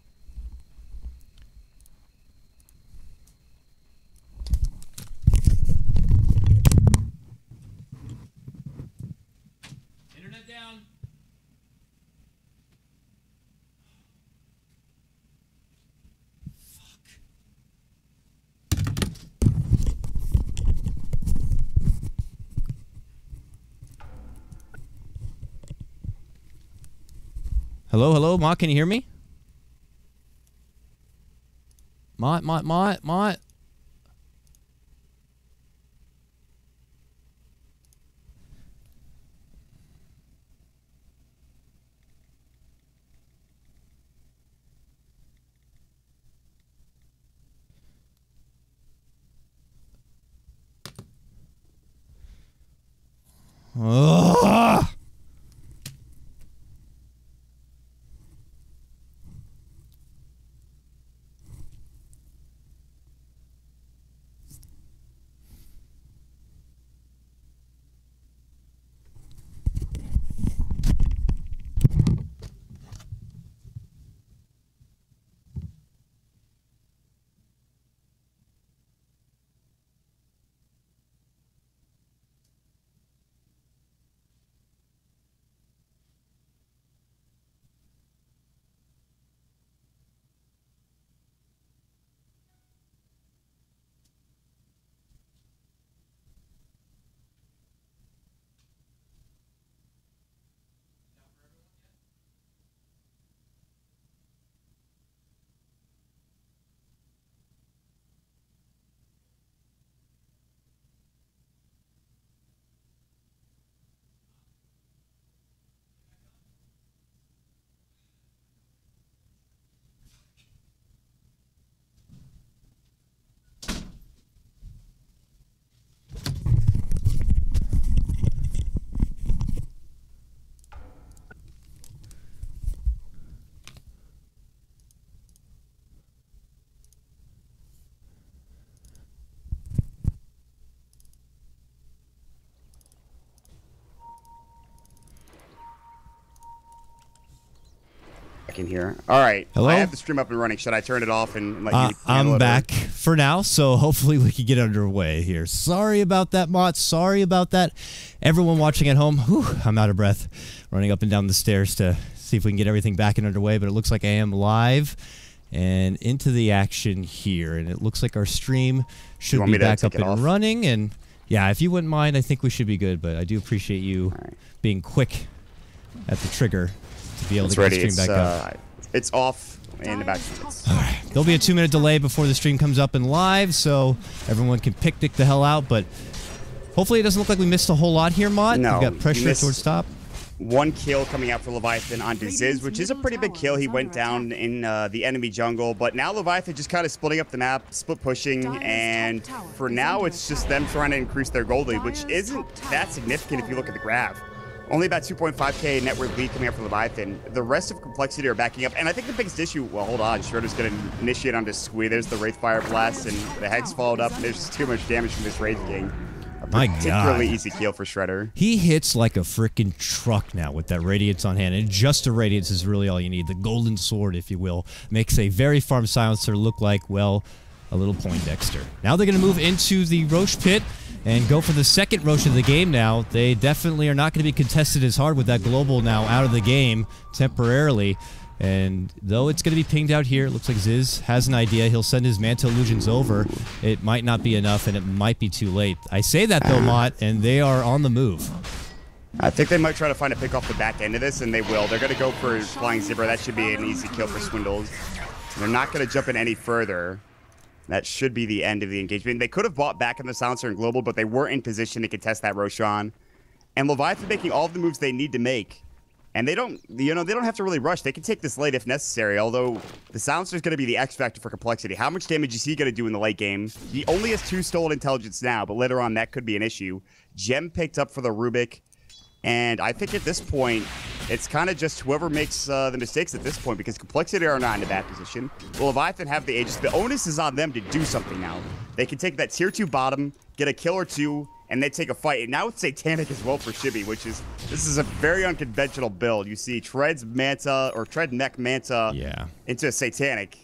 Internet down. Hello, hello, Maut, can you hear me? Maut. Ugh! In here. All right. Hello? I have the stream up and running. Should I turn it off and let you handle I'm it, back for now, so hopefully we can get underway here. Sorry about that, Maut. Sorry about that. Everyone watching at home, whew, I'm out of breath running up and down the stairs to see if we can get everything back and underway, but it looks like I am live and into the action here, and it looks like our stream should be back up and running, and yeah, if you wouldn't mind, I think we should be good, but I do appreciate you being quick at the trigger to be able to get the stream back up. It's off in about 2 minutes. All right. There'll be a 2-minute delay before the stream comes up and live, so everyone can picnic the hell out, but hopefully it doesn't look like we missed a whole lot here, Maut. No. We've got pressure towards top. 1 kill coming out for Leviathan onto Ziz, which is a pretty big kill. He went down in the enemy jungle, but now Leviathan just kind of splitting up the map, split pushing, and for now it's just them trying to increase their gold lead, which isn't that significant if you look at the graph. Only about 2.5k net worth lead coming up for Leviathan. The rest of Complexity are backing up, and I think the biggest issue, well, hold on, Shredder's going to initiate onto Squee. There's the Wraithfire Blast, and the Hex followed up, and there's just too much damage from this Wraith King. My God. Particularly easy kill for Shredder. He hits like a freaking truck now with that Radiance on hand, and just a Radiance is really all you need. The golden sword, if you will, makes a very farm silencer look like, well, a little Poindexter. Now they're going to move into the Roche pit and go for the second Roche of the game now. They definitely are not going to be contested as hard with that global now out of the game temporarily. And though it's going to be pinged out here, it looks like Ziz has an idea. He'll send his Manta Illusions over. It might not be enough, and it might be too late. I say that, though, Maut, and they are on the move. I think they might try to find a pick off the back end of this, and they will. They're going to go for Flying Zebra. That should be an easy kill for Swindles. They're not going to jump in any further. That should be the end of the engagement. They could have bought back in the Silencer and Global, but they weren't in position to contest that Roshan. And Leviathan making all of the moves they need to make. And they don't, they don't have to really rush. They can take this late if necessary, although the Silencer is going to be the X factor for Complexity. How much damage is he going to do in the late game? He only has 2 stolen intelligence now, but later on that could be an issue. Gem picked up for the Rubik, and I think at this point, it's kind of just whoever makes the mistakes at this point, because Complexity are not in a bad position. Well, Leviathan have the Aegis. The onus is on them to do something now. They can take that tier 2 bottom, get a kill or 2, and they take a fight. And now it's Satanic as well for Shibby, which is, this is a very unconventional build. You see Tread's Manta, or Tread Mech Manta into a Satanic.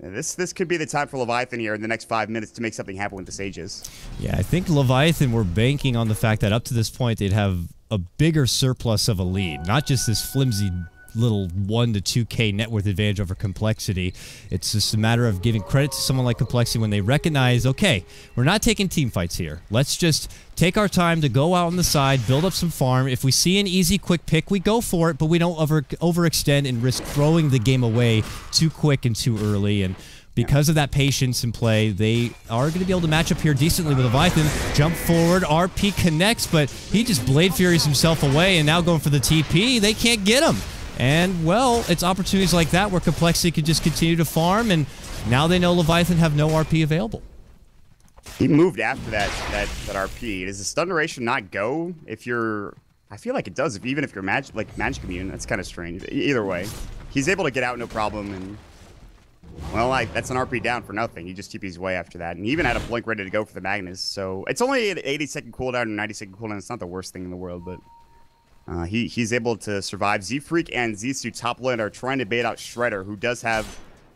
This could be the time for Leviathan here in the next 5 minutes to make something happen with this Aegis. Yeah, I think Leviathan were banking on the fact that up to this point they'd have a bigger surplus of a lead, not just this flimsy little 1 to 2k net worth advantage over Complexity. It's just a matter of giving credit to someone like Complexity when they recognize, okay, we're not taking team fights here. Let's just take our time to go out on the side, build up some farm. If we see an easy, quick pick, we go for it, but we don't overextend and risk throwing the game away too quick and too early. And because of that patience in play, they are going to be able to match up here decently with Leviathan. Jump forward, RP connects, but he just Blade Furies himself away, and now going for the TP. They can't get him. And, well, it's opportunities like that where Complexity can just continue to farm, and now they know Leviathan have no RP available. He moved after that RP. Does the stun duration not go if you're... I feel like it does, even if you're Magic Immune. That's kind of strange. Either way, he's able to get out no problem, and... well, that's an RP down for nothing. He just TP's way after that. And he even had a blink ready to go for the Magnus. So it's only an 80-second cooldown and 90-second cooldown. It's not the worst thing in the world, but he's able to survive. Z-Freak and Zissou top lane are trying to bait out Shredder, who does have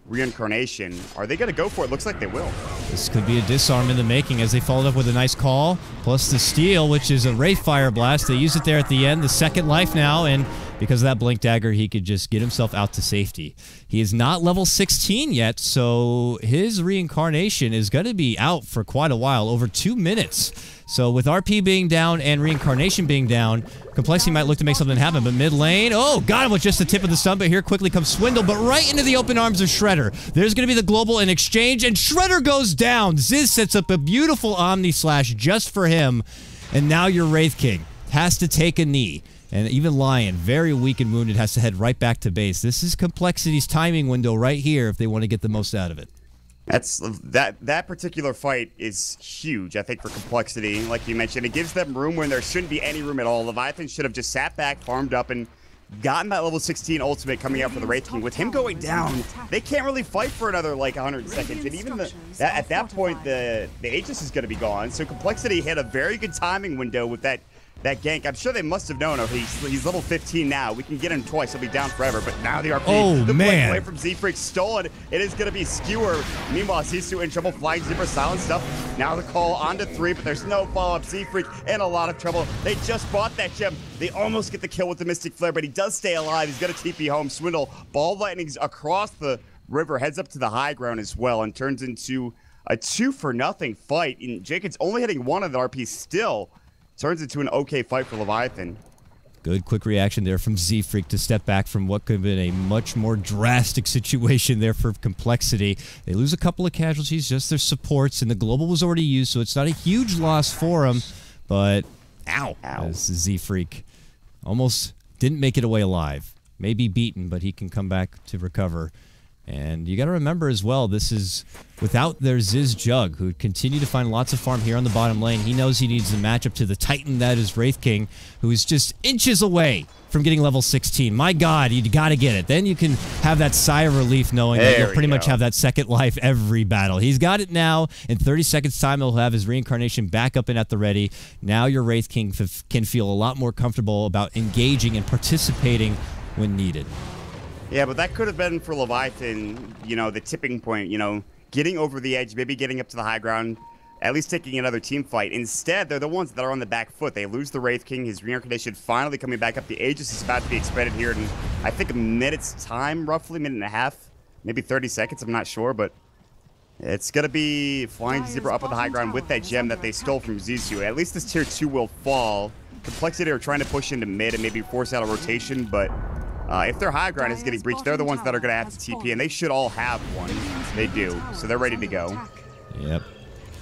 Reincarnation. Are they going to go for it? Looks like they will. This could be a disarm in the making as they followed up with a nice call. Plus the steal, which is a Wraithfire Blast. They use it there at the end. The second life now, and because of that Blink Dagger, he could just get himself out to safety. He is not level 16 yet, so his Reincarnation is going to be out for quite a while, over 2 minutes. So with RP being down and Reincarnation being down, Complexity might look to make something happen, but mid lane, oh, got him with just the tip of the stun, but here quickly comes Swindle, but right into the open arms of Shredder. There's going to be the global in exchange, and Shredder goes down. Ziz sets up a beautiful Omni Slash just for him, and now your Wraith King has to take a knee. And even Lion, very weak and wounded, has to head right back to base. This is Complexity's timing window right here if they want to get the most out of it. That particular fight is huge, I think, for Complexity. Like you mentioned, it gives them room when there shouldn't be any room at all. Leviathan should have just sat back, farmed up, and gotten that level 16 ultimate coming out for the Wraith King. With him going down, they can't really fight for another, like, 100 seconds. And even at that point, the Aegis is going to be gone. So Complexity hit a very good timing window with that gank. I'm sure they must have known, oh, he's level 15 now. We can get him twice. He'll be down forever. But now the RP, the blink away from Z-Freak stolen. It is going to be Skewer. Meanwhile, Zissou in trouble, flying Zebra, silent stuff. Now the call onto 3, but there's no follow-up. Z-Freak in a lot of trouble. They just bought that gem. They almost get the kill with the Mystic Flare, but he does stay alive. He's going to TP home. Swindle, ball lightnings across the river, heads up to the high ground as well, and turns into a 2-for-0 fight. And Jacob's only hitting 1 of the RP still. Turns into an okay fight for Leviathan. Good quick reaction there from Z-Freak to step back from what could have been a much more drastic situation there for Complexity. They lose a couple of casualties, just their supports, and the global was already used, so it's not a huge loss for them. But, ow. As Z-Freak almost didn't make it away alive. May be beaten, but he can come back to recover. And you got to remember as well, this is without their Ziz Jug, who continue to find lots of farm here on the bottom lane. He knows he needs to match up to the Titan that is Wraith King, who is just inches away from getting level 16. My God, you got to get it. Then you can have that sigh of relief knowing that you'll pretty much have that second life every battle. He's got it now. In 30 seconds time, he'll have his reincarnation back up and at the ready. Now your Wraith King can feel a lot more comfortable about engaging and participating when needed. Yeah, but that could have been for Leviathan, you know, the tipping point, you know, getting over the edge, maybe getting up to the high ground, at least taking another team fight. Instead, they're the ones that are on the back foot. They lose the Wraith King, his reincarnation finally coming back up. The Aegis is about to be expended here in, I think, a minute's time, roughly, minute and a half, maybe 30 seconds, I'm not sure, but it's going to be flying Zebra up on the high ground with that gem that they stole from Zizou. At least this tier 2 will fall. Complexity are trying to push into mid and maybe force out a rotation, but if their high ground is getting breached, they're the ones that are going to have to TP, and they should all have one. They do, so they're ready to go. Yep.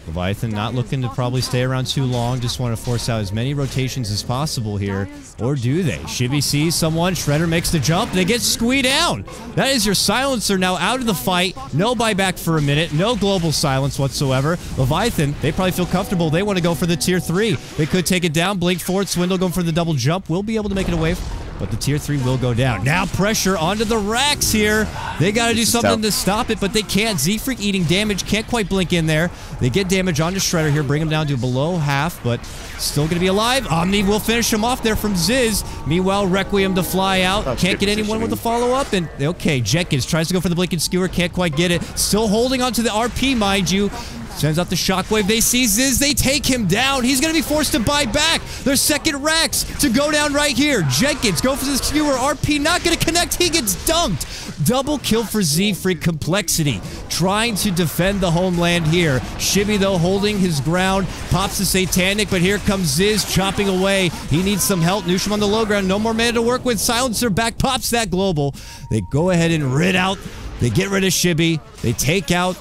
Leviathan not looking to probably stay around too long, just want to force out as many rotations as possible here. Or do they? Shibby sees someone, Shredder makes the jump, they get squeezed down. That is your silencer now out of the fight. No buyback for a minute, no global silence whatsoever. Leviathan, they probably feel comfortable. They want to go for the tier 3. They could take it down, blink forward, Swindle going for the double jump. Will be able to make it away, but the tier 3 will go down. Now pressure onto the racks here. They got to do something to stop it, but they can't. Z-Freak eating damage, can't quite blink in there. They get damage onto Shredder here, bring him down to below half, but still going to be alive. Omni will finish him off there from Ziz. Meanwhile, Requiem to fly out. Can't get anyone with the follow-up, and okay, Jenkins tries to go for the Blinking Skewer, can't quite get it. Still holding onto the RP, mind you. Sends out the shockwave. They see Ziz. They take him down. He's going to be forced to buy back. Their second Rex to go down right here. Jenkins go for the skewer. RP not going to connect. He gets dunked. Double kill for Z-Freak. Complexity trying to defend the homeland here. Shibby, though, holding his ground. Pops the Satanic, but here comes Ziz chopping away. He needs some help. Nusham on the low ground. No more mana to work with. Silencer back. Pops that global. They go ahead and rid out. They get rid of Shibby. They take out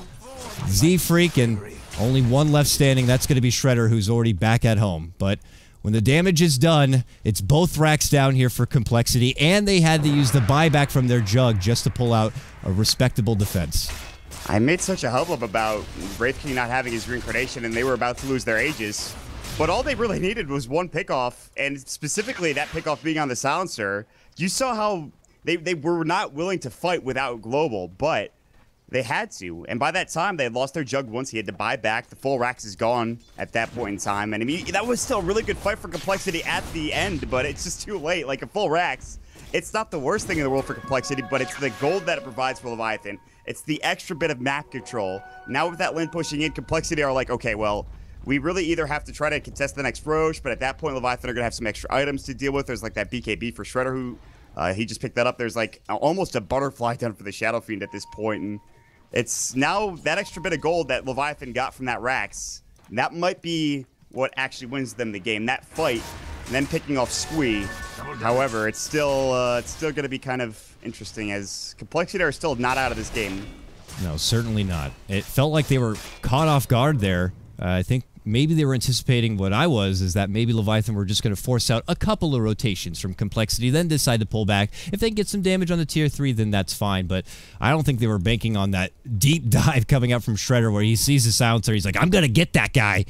Z-Freak, and only one left standing. That's going to be Shredder, who's already back at home. But when the damage is done, it's both racks down here for Complexity, and they had to use the buyback from their Jug just to pull out a respectable defense. I made such a hubbub about Wraith King not having his reincarnation, and they were about to lose their Aegis. But all they really needed was one pickoff, and specifically that pickoff being on the silencer. You saw how they were not willing to fight without global, but they had to, and by that time, they had lost their Jug once. He had to buy back. The full Rax is gone at that point in time. And I mean, that was still a really good fight for Complexity at the end, but it's just too late. Like, a full Rax, it's not the worst thing in the world for Complexity, but it's the gold that it provides for Leviathan. It's the extra bit of map control. Now with that lane pushing in, Complexity are like, okay, well, we really either have to try to contest the next Roche, but at that point, Leviathan are going to have some extra items to deal with. There's like that BKB for Shredder, who he just picked that up. There's like almost a butterfly done for the Shadow Fiend at this point, and it's now that extra bit of gold that Leviathan got from that Rax. That might be what actually wins them the game. That fight, and then picking off Squee. However, it's still going to be kind of interesting, as Complexity are still not out of this game. No, certainly not. It felt like they were caught off guard there. I think maybe they were anticipating what I was, is that maybe Leviathan were just going to force out a couple of rotations from Complexity, then decide to pull back. If they can get some damage on the tier 3, then that's fine, but I don't think they were banking on that deep dive coming out from Shredder where he sees the silencer, he's like, I'm going to get that guy,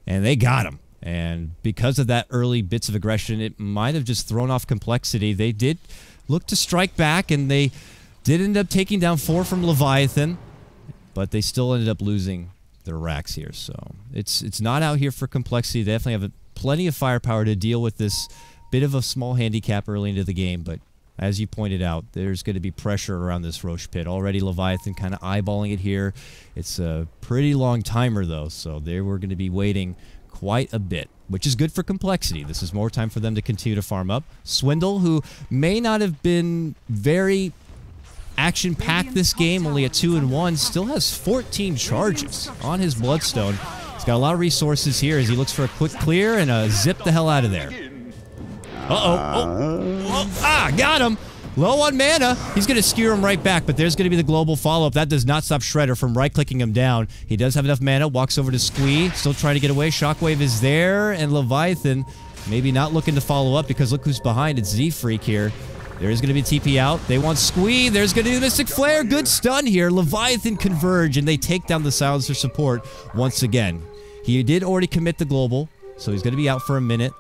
and they got him. And because of that early bits of aggression, it might have just thrown off Complexity. They did look to strike back, and they did end up taking down 4 from Leviathan, but they still ended up losing their racks here. So it's not out here for Complexity. They definitely have plenty of firepower to deal with this bit of a small handicap early into the game, but as you pointed out, there's going to be pressure around this Roche pit. Already Leviathan kind of eyeballing it here. It's a pretty long timer though, so they were going to be waiting quite a bit, which is good for Complexity. This is more time for them to continue to farm up. Swindle, who may not have been very action-packed this game, only at 2-1, still has 14 charges on his Bloodstone. He's got a lot of resources here as he looks for a quick clear and zip the hell out of there. Got him! Low on mana. He's going to skewer him right back, but there's going to be the global follow-up. That does not stop Shredder from right-clicking him down. He does have enough mana, walks over to Squee, still trying to get away. Shockwave is there, and Leviathan maybe not looking to follow up because look who's behind. It's Z-Freak here. There is going to be a TP out. They want Squee. There's going to be the Mystic Flare. Good stun here. Leviathan converge, and they take down the Silencer support once again. He did already commit the global, so he's going to be out for a minute.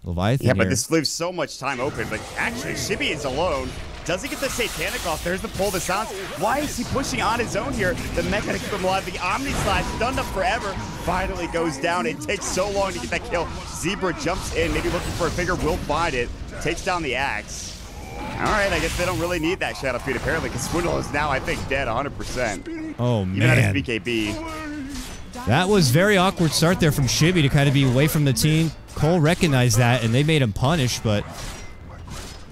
Leviathan but this leaves so much time open. But actually, Shibby is alone. Does he get the Satanic off? There's the pull, the silence. Why is he pushing on his own here? The mech gotta keep him alive. The Omni Slash, done up forever, finally goes down. It takes so long to get that kill. Zebra jumps in, maybe looking for a figure, will find it. Takes down the axe. All right, I guess they don't really need that Shadow Feed apparently, because Swindle is now, I think, dead 100%. Oh, man. Even at his BKB. That was very awkward start there from Shibby to kind of be away from the team. CoL recognized that, and they made him punish, but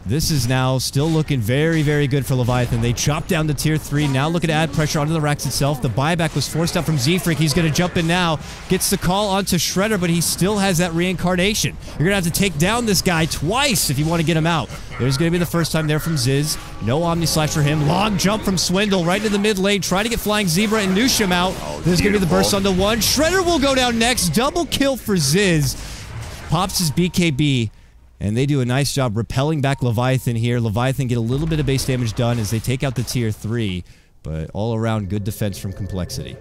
this is now still looking very, very good for Leviathan. They chopped down to tier 3. Now looking to add pressure onto the racks itself. The buyback was forced out from Z-Freak. He's going to jump in now. Gets the call onto Shredder, but he still has that reincarnation. You're going to have to take down this guy twice if you want to get him out. There's going to be the first time there from Ziz. No Omni Slash for him. Long jump from Swindle right into the mid lane. Trying to get Flying Zebra and Nushim out. There's going to be the burst onto one. Shredder will go down next. Double kill for Ziz. Pops his BKB. And they do a nice job repelling back Leviathan here. Leviathan get a little bit of base damage done as they take out the tier 3. But all around, good defense from Complexity.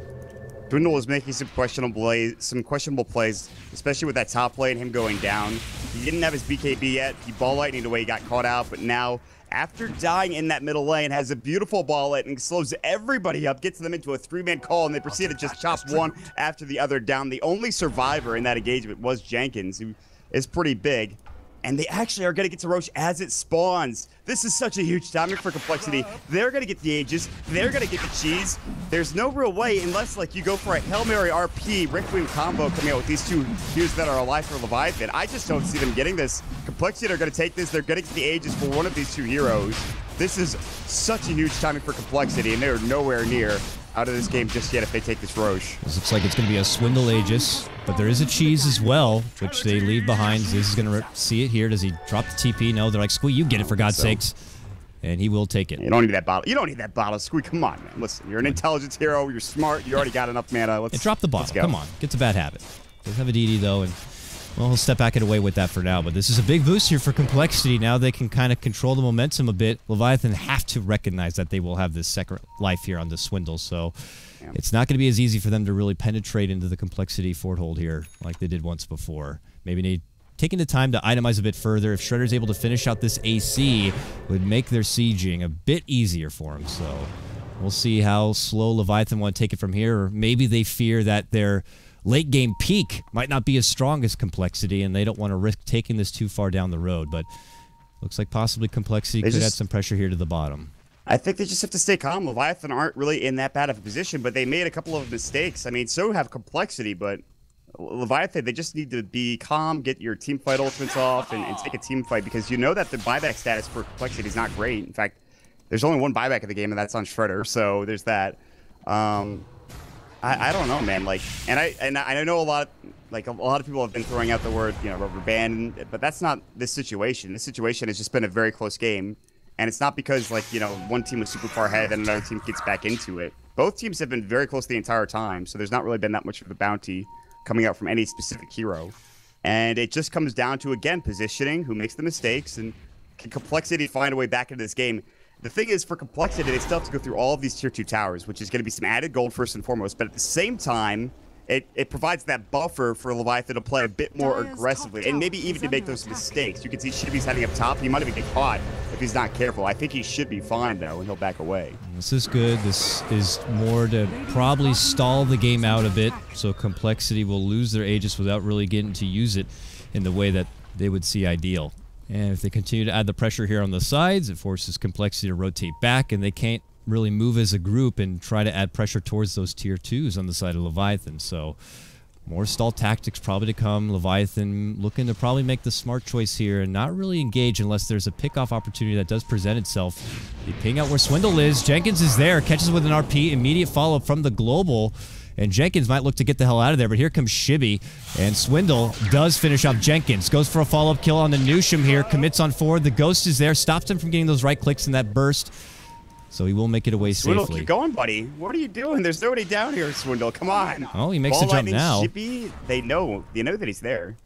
Dwindle is making some questionable plays, especially with that top lane, him going down. He didn't have his BKB yet. He ball lightning away, he got caught out. But now, after dying in that middle lane, has a beautiful ball lightning, slows everybody up, gets them into a 3-man call, and they proceed to just chop one after the other down. The only survivor in that engagement was Jenkins, who is pretty big. And they actually are going to get to Roche as it spawns. This is such a huge timing for Complexity. They're going to get the Aegis. They're going to get the cheese. There's no real way, unless like you go for a Hail Mary RP, Requiem combo coming out with these two heroes that are alive for Leviathan. I just don't see them getting this. Complexity are going to take this. They're going to get the Aegis for one of these two heroes. This is such a huge timing for Complexity, and they're nowhere near out of this game just yet if they take this Roche. This looks like it's going to be a Swindle Aegis, but there is a cheese as well, which they leave behind. Ziz is going to see it here. Does he drop the TP? No, they're like, Squee, you get it for God's sakes. And he will take it. You don't need that bottle. You don't need that bottle, Squee. Come on, man. Listen, you're an intelligence hero. You're smart. You already got enough mana. Let's drop the bottle. Come on. Gets a bad habit. Doesn't have a DD, though, and well, he'll step back and away with that for now, but this is a big boost here for Complexity. Now they can kind of control the momentum a bit. Leviathan have to recognize that they will have this second life here on this Swindle, so it's not going to be as easy for them to really penetrate into the Complexity foothold here like they did once before. Maybe need taking the time to itemize a bit further. If Shredder's able to finish out this AC, would make their sieging a bit easier for him, so we'll see how slow Leviathan want to take it from here, or maybe they fear that their late game peak might not be as strong as Complexity, and they don't want to risk taking this too far down the road. But looks like possibly Complexity could add some pressure here to the bottom. I think they just have to stay calm. Leviathan aren't really in that bad of a position, but they made a couple of mistakes. I mean, so have Complexity, but Leviathan, they just need to be calm, get your team fight ultimates off, and take a team fight, because you know that the buyback status for Complexity is not great. In fact, there's only one buyback of the game, and that's on Shredder, so there's that. I don't know, man. Like, and I know a lot of people have been throwing out the word, rubber band, but that's not this situation. This situation has just been a very close game, and it's not because one team was super far ahead and another team gets back into it. Both teams have been very close the entire time, so there's not really been that much of a bounty coming out from any specific hero, and it just comes down to, again, positioning, who makes the mistakes, and can Complexity find a way back into this game. The thing is, for Complexity, they still have to go through all of these tier 2 towers, which is going to be some added gold first and foremost, but at the same time, it provides that buffer for Leviathan to play a bit more aggressively, and maybe even to make those mistakes. You can see Shibby's heading up top. He might even get caught if he's not careful. I think he should be fine, though, and he'll back away. This is good. This is more to probably stall the game out a bit, so Complexity will lose their Aegis without really getting to use it in the way that they would see ideal. And if they continue to add the pressure here on the sides, it forces Complexity to rotate back, and they can't really move as a group and try to add pressure towards those tier 2s on the side of Leviathan. So more stall tactics probably to come. Leviathan looking to probably make the smart choice here and not really engage unless there's a pick-off opportunity that does present itself. They ping out where Swindle is. Jenkins is there, catches with an RP, immediate follow-up from the global. And Jenkins might look to get the hell out of there, but here comes Shibby, and Swindle does finish off Jenkins. Goes for a follow-up kill on the Nushim here, commits on forward. The Ghost is there, stops him from getting those right clicks in that burst. So he will make it away Swindle, safely. keep going, buddy. What are you doing? There's nobody down here, Swindle. Come on. Oh, he makes the jump now. Shibby, they know that he's there.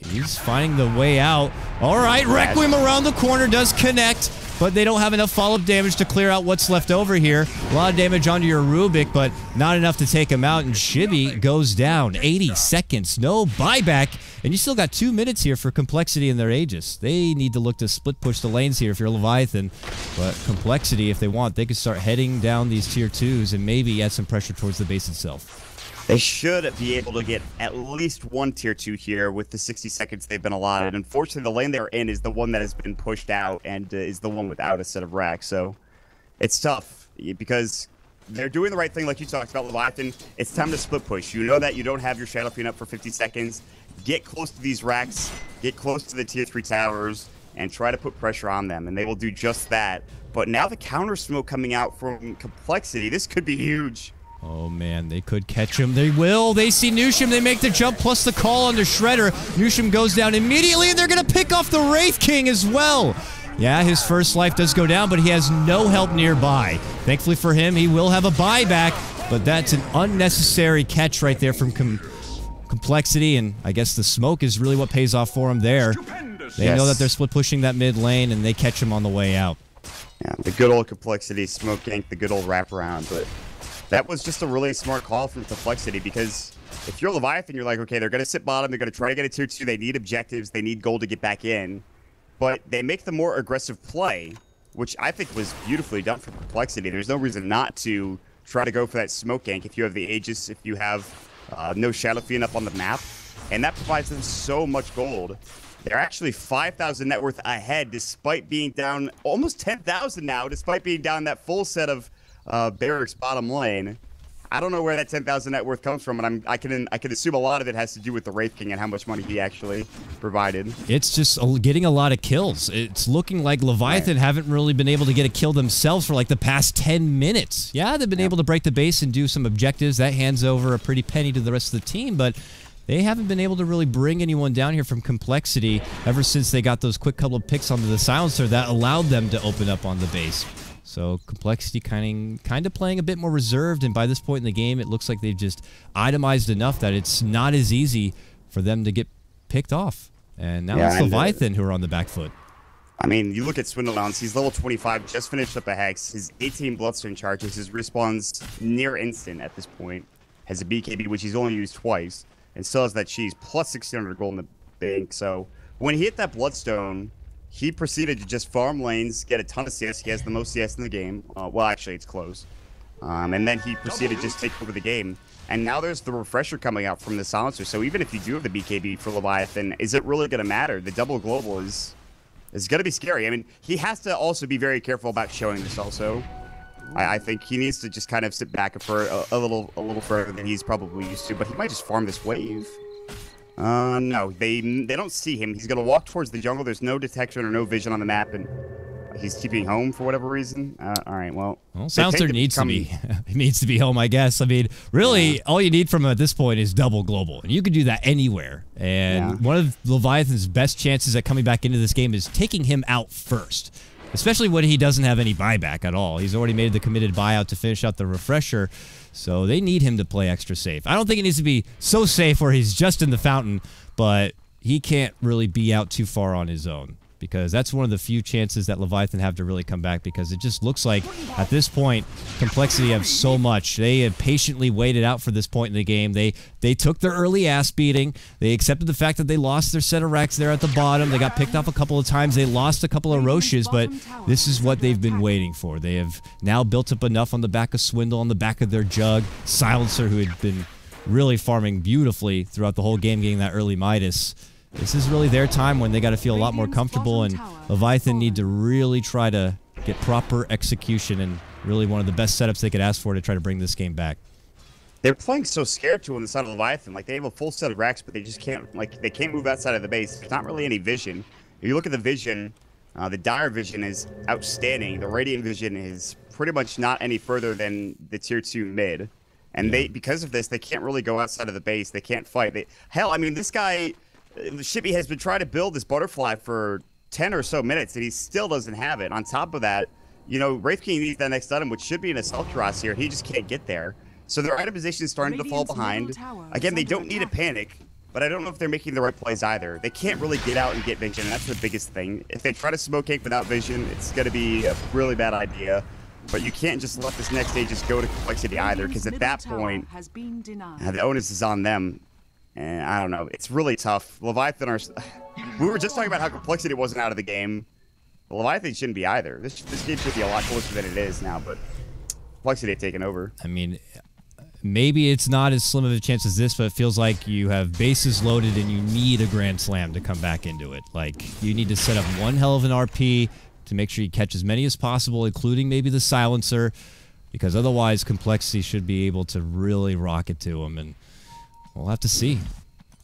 He's finding the way out. All right, Requiem around the corner does connect, but they don't have enough follow-up damage to clear out what's left over here. A lot of damage onto your Rubik, but not enough to take him out, and Chibi goes down. 80 seconds, no buyback, and you still got 2 minutes here for Complexity and their Aegis. They need to look to split push the lanes here if you're Leviathan, but Complexity, if they want, they could start heading down these tier 2s and maybe add some pressure towards the base itself. They should be able to get at least one tier 2 here with the 60 seconds they've been allotted. Unfortunately, the lane they're in is the one that has been pushed out and is the one without a set of racks. So it's tough because they're doing the right thing like you talked about, Leviathan. It's time to split push. You know that you don't have your Shadow Fiend up for 50 seconds. Get close to these racks, get close to the tier 3 towers, and try to put pressure on them, and they will do just that. But now the counter smoke coming out from Complexity, this could be huge. Oh man, they could catch him. They will. They see Nushim. They make the jump plus the call on the Shredder. Nushim goes down immediately, and they're going to pick off the Wraith King as well. Yeah, his first life does go down, but he has no help nearby. Thankfully for him, he will have a buyback, but that's an unnecessary catch right there from Complexity, and I guess the smoke is really what pays off for him there. They know that they're split pushing that mid lane, and they catch him on the way out. Yeah, the good old Complexity smoke gank, the good old wraparound, but that was just a really smart call from Complexity, because if you're Leviathan, you're like, okay, they're going to sit bottom, they're going to try to get a tier 2, they need objectives, they need gold to get back in, but they make the more aggressive play, which I think was beautifully done from Complexity. There's no reason not to try to go for that smoke gank if you have the Aegis, if you have no Shadow Fiend up on the map, and that provides them so much gold. They're actually 5,000 net worth ahead despite being down almost 10,000 now, despite being down that full set of Barracks bottom lane. I don't know where that 10,000 net worth comes from, and I can assume a lot of it has to do with the Wraith King and how much money he actually provided. It's just getting a lot of kills. It's looking like Leviathan haven't really been able to get a kill themselves for like the past 10 minutes. Yeah, they've been able to break the base and do some objectives. That hands over a pretty penny to the rest of the team, but they haven't been able to really bring anyone down here from Complexity ever since they got those quick couple of picks onto the silencer that allowed them to open up on the base. So Complexity kind of playing a bit more reserved, and by this point in the game, it looks like they've just itemized enough that it's not as easy for them to get picked off. And now it's Leviathan who are on the back foot. I mean, you look at Swindleounce, he's level 25, just finished up a Hex. His 18 Bloodstone charges, his respawns near instant at this point. Has a BKB, which he's only used twice, and still has that cheese, plus 1,600 gold in the bank. So when he hit that Bloodstone, he proceeded to just farm lanes, get a ton of CS. He has the most CS in the game. Well, actually, it's close. And then he proceeded to just take over the game. And now there's the refresher coming out from the silencer. So even if you do have the BKB for Leviathan, is it really going to matter? The double global is going to be scary. I mean, he has to also be very careful about showing this also. I think he needs to just kind of sit back for a little further than he's probably used to. But he might just farm this wave. No, they don't see him. He's gonna walk towards the jungle. There's no detection or no vision on the map, and he's keeping home for whatever reason. All right, well Silencer needs to be he needs to be home, I guess. I mean, really, all you need from him at this point is double global, and you can do that anywhere. And one of Leviathan's best chances at coming back into this game is taking him out first, especially when he doesn't have any buyback at all. He's already made the committed buyout to finish out the refresher. So they need him to play extra safe. I don't think it needs to be so safe where he's just in the fountain, but he can't really be out too far on his own, because that's one of the few chances that Leviathan have to really come back, because it just looks like at this point Complexity have so much. They had patiently waited out for this point in the game. They took their early ass beating. They accepted the fact that they lost their set of racks there at the bottom. They got picked off a couple of times. They lost a couple of Roches, but this is what they've been waiting for. They have now built up enough on the back of Swindle, on the back of their Jug, Silencer, who had been really farming beautifully throughout the whole game, getting that early Midas. This is really their time when they got to feel a lot more comfortable, and Leviathan need to really try to get proper execution, and really one of the best setups they could ask for to try to bring this game back. They're playing so scared to on the side of Leviathan. Like, they have a full set of racks, but they just can't, like, they can't move outside of the base. There's not really any vision. If you look at the vision, the Dire vision is outstanding. The Radiant vision is pretty much not any further than the tier 2 mid. And they, because of this, they can't really go outside of the base. They can't fight. Hell, I mean, this guy, Shippy, has been trying to build this butterfly for 10 or so minutes, and he still doesn't have it. On top of that, you know, Wraith King needs that next item, which should be an Assault Ross here. He just can't get there. So their itemization is starting to fall behind. Again, they don't need to panic. but I don't know if they're making the right plays either. They can't really get out and get vision. That's the biggest thing. If they try to smoke cake without vision, it's going to be a really bad idea. But you can't just let this next stage just go to complexity either, because at that point, the onus is on them. And I don't know. It's really tough. Leviathan are... We were just talking about how complexity wasn't out of the game. Leviathan shouldn't be either. This game should be a lot closer than it is now, but complexity have taken over. I mean, maybe it's not as slim of a chance as this, but it feels like you have bases loaded and you need a Grand Slam to come back into it. Like, you need to set up one hell of an RP to make sure you catch as many as possible, including maybe the silencer, because otherwise complexity should be able to really rock it to them, and we'll have to see.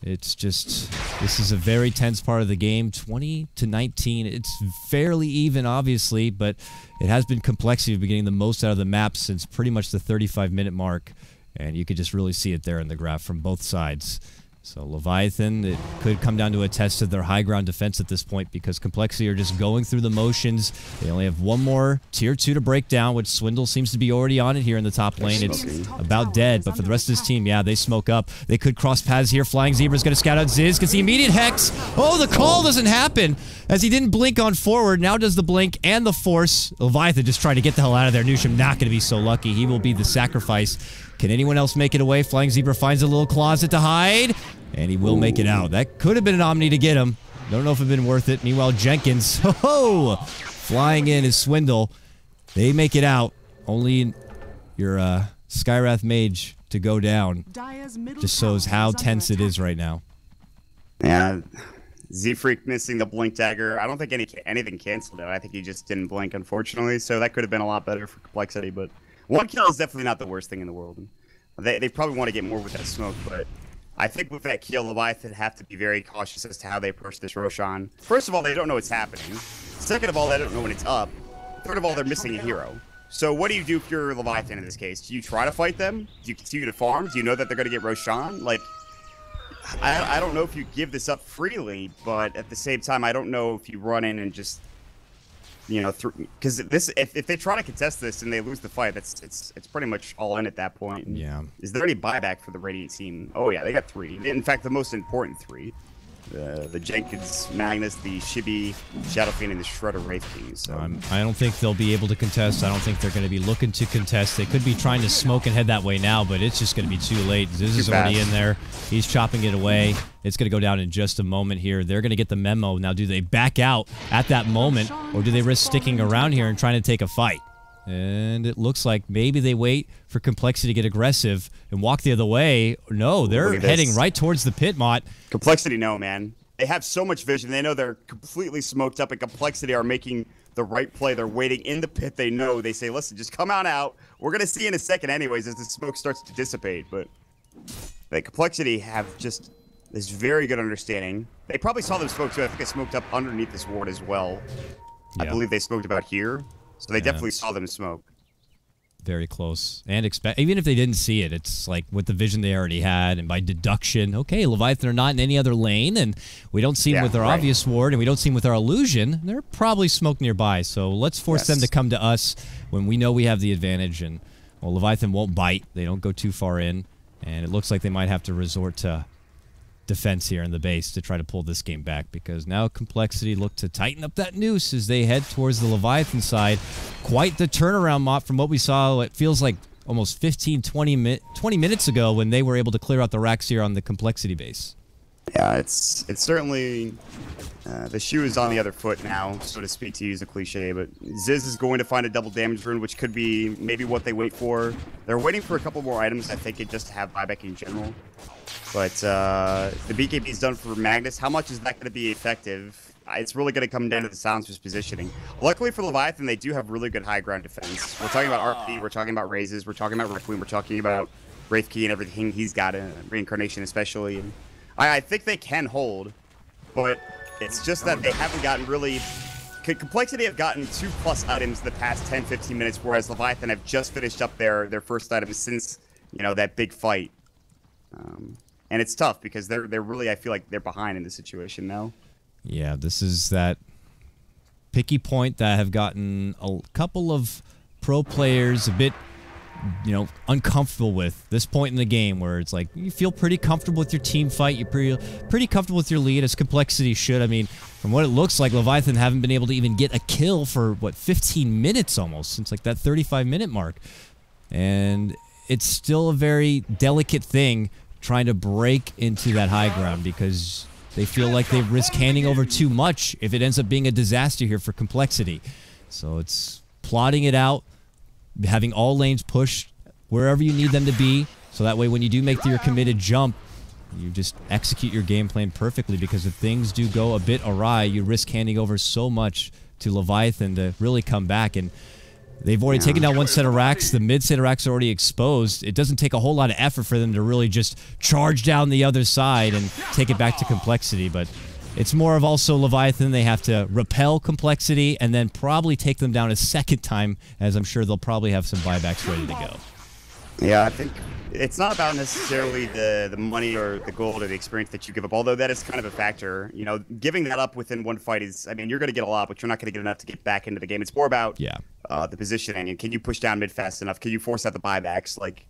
It's just, this is a very tense part of the game. 20-19. It's fairly even, obviously, but it has been complexity of getting the most out of the map since pretty much the 35-minute mark, and you could just really see it there in the graph from both sides. So Leviathan, it could come down to a test of their high ground defense at this point, because complexity are just going through the motions. They only have one more tier 2 to break down, which Swindle seems to be already on it here in the top lane. It's about dead, but for the rest of this team, yeah, they smoke up. They could cross paths here. Flying Zebra's going to scout out Ziz, gets the immediate hex. Oh, the call doesn't happen, as he didn't blink on forward. Now does the blink and the force. Leviathan just trying to get the hell out of there. Nusham not going to be so lucky. He will be the sacrifice. Can anyone else make it away? Flying Zebra finds a little closet to hide, and he will make it out. That could have been an Omni to get him. Don't know if it would have been worth it. Meanwhile, Jenkins, ho-ho, flying in is Swindle. They make it out. Only your Skywrath Mage to go down. Just shows how tense it is right now. Yeah, Z-Freak missing the blink dagger. I don't think anything canceled it. I think he just didn't blink, unfortunately. So that could have been a lot better for complexity, but one kill is definitely not the worst thing in the world. They probably want to get more with that smoke, but I think with that kill, Leviathan have to be very cautious as to how they approach this Roshan. First of all, they don't know what's happening. Second of all, they don't know when it's up. Third of all, they're missing a hero. So what do you do if you're Leviathan in this case? Do you try to fight them? Do you continue to farm? Do you know that they're going to get Roshan? Like, I don't know if you give this up freely, but at the same time, I don't know if you run in and just, you know, because this, if they try to contest this and they lose the fight, it's pretty much all in at that point. Yeah. Is there any buyback for the Radiant team? Oh yeah, they got 3. In fact, the most important 3. The Jenkins, Magnus, the Shibi, Shadowfiend, and the Shredder Wraith King. So I don't think they'll be able to contest. I don't think they're going to be looking to contest. They could be trying to smoke and head that way now, but it's just going to be too late. Ziz is already in there. He's chopping it away. It's going to go down in just a moment here. They're going to get the memo. Now, do they back out at that moment, or do they risk sticking around here and trying to take a fight? And it looks like maybe they wait for complexity to get aggressive and walk the other way. No, they're heading right towards the pit, Maut. Complexity, no, man. They have so much vision. They know they're completely smoked up, and complexity are making the right play. They're waiting in the pit. They know. They say, listen, just come on out. We're going to see in a second anyways as the smoke starts to dissipate. But the complexity have just this very good understanding. They probably saw them smoke, too. I think they smoked up underneath this ward as well. Yeah. I believe they smoked about here. So they definitely saw them smoke. Very close. And even if they didn't see it, it's like with the vision they already had, and by deduction, okay, Leviathan are not in any other lane, and we don't see them with our obvious ward, and we don't see them with our illusion. They're probably smoked nearby, so let's force them to come to us when we know we have the advantage. And, well, Leviathan won't bite. They don't go too far in, and it looks like they might have to resort to defense here in the base to try to pull this game back, because now complexity look to tighten up that noose as they head towards the Leviathan side. Quite the turnaround, Maut, from what we saw. It feels like almost 20 minutes ago when they were able to clear out the racks here on the complexity base. Yeah, it's certainly the shoe is on the other foot now, so to speak, to use a cliche, but Ziz is going to find a double damage rune, which could be maybe what they wait for. They're waiting for a couple more items, I think, just to have buyback in general. But the BKB is done for Magnus. How much is that going to be effective? It's really going to come down to the silencer's positioning. Luckily for Leviathan, they do have really good high ground defense. We're talking about RP, we're talking about raises, we're talking about Requiem, we're talking about Wraith Key and everything he's got in Reincarnation especially. And I think they can hold, but it's just that they haven't gotten really... Complexity have gotten 2+ items the past 10-15 minutes, whereas Leviathan have just finished up their first items since, you know, that big fight. And it's tough because they're really, I feel like they're behind in this situation now. Yeah, this is that picky point that have gotten a couple of pro players a bit uncomfortable with this point in the game, where it's like you feel pretty comfortable with your team fight, you're pretty comfortable with your lead, as Complexity should. I mean, from what it looks like, Leviathan haven't been able to even get a kill for, 15 minutes almost, since like that 35-minute mark. And it's still a very delicate thing trying to break into that high ground, because they feel like they risk handing over too much if it ends up being a disaster here for Complexity. So it's plotting it out, having all lanes pushed wherever you need them to be, so that way when you do make your committed jump, you just execute your game plan perfectly, because if things do go a bit awry, you risk handing over so much to Leviathan to really come back. And they've already taken down one set of racks. The mid set of racks are already exposed. It doesn't take a whole lot of effort for them to really just charge down the other side and take it back to Complexity. But it's more of also Leviathan. They have to repel Complexity and then probably take them down a second time, as I'm sure they'll probably have some buybacks ready to go. Yeah, I think it's not about necessarily the money or the gold or the experience that you give up, although that is kind of a factor. Giving that up within one fight is, I mean, you're going to get a lot, but you're not going to get enough to get back into the game. It's more about the positioning, and can you push down mid fast enough? Can you force out the buybacks? Like,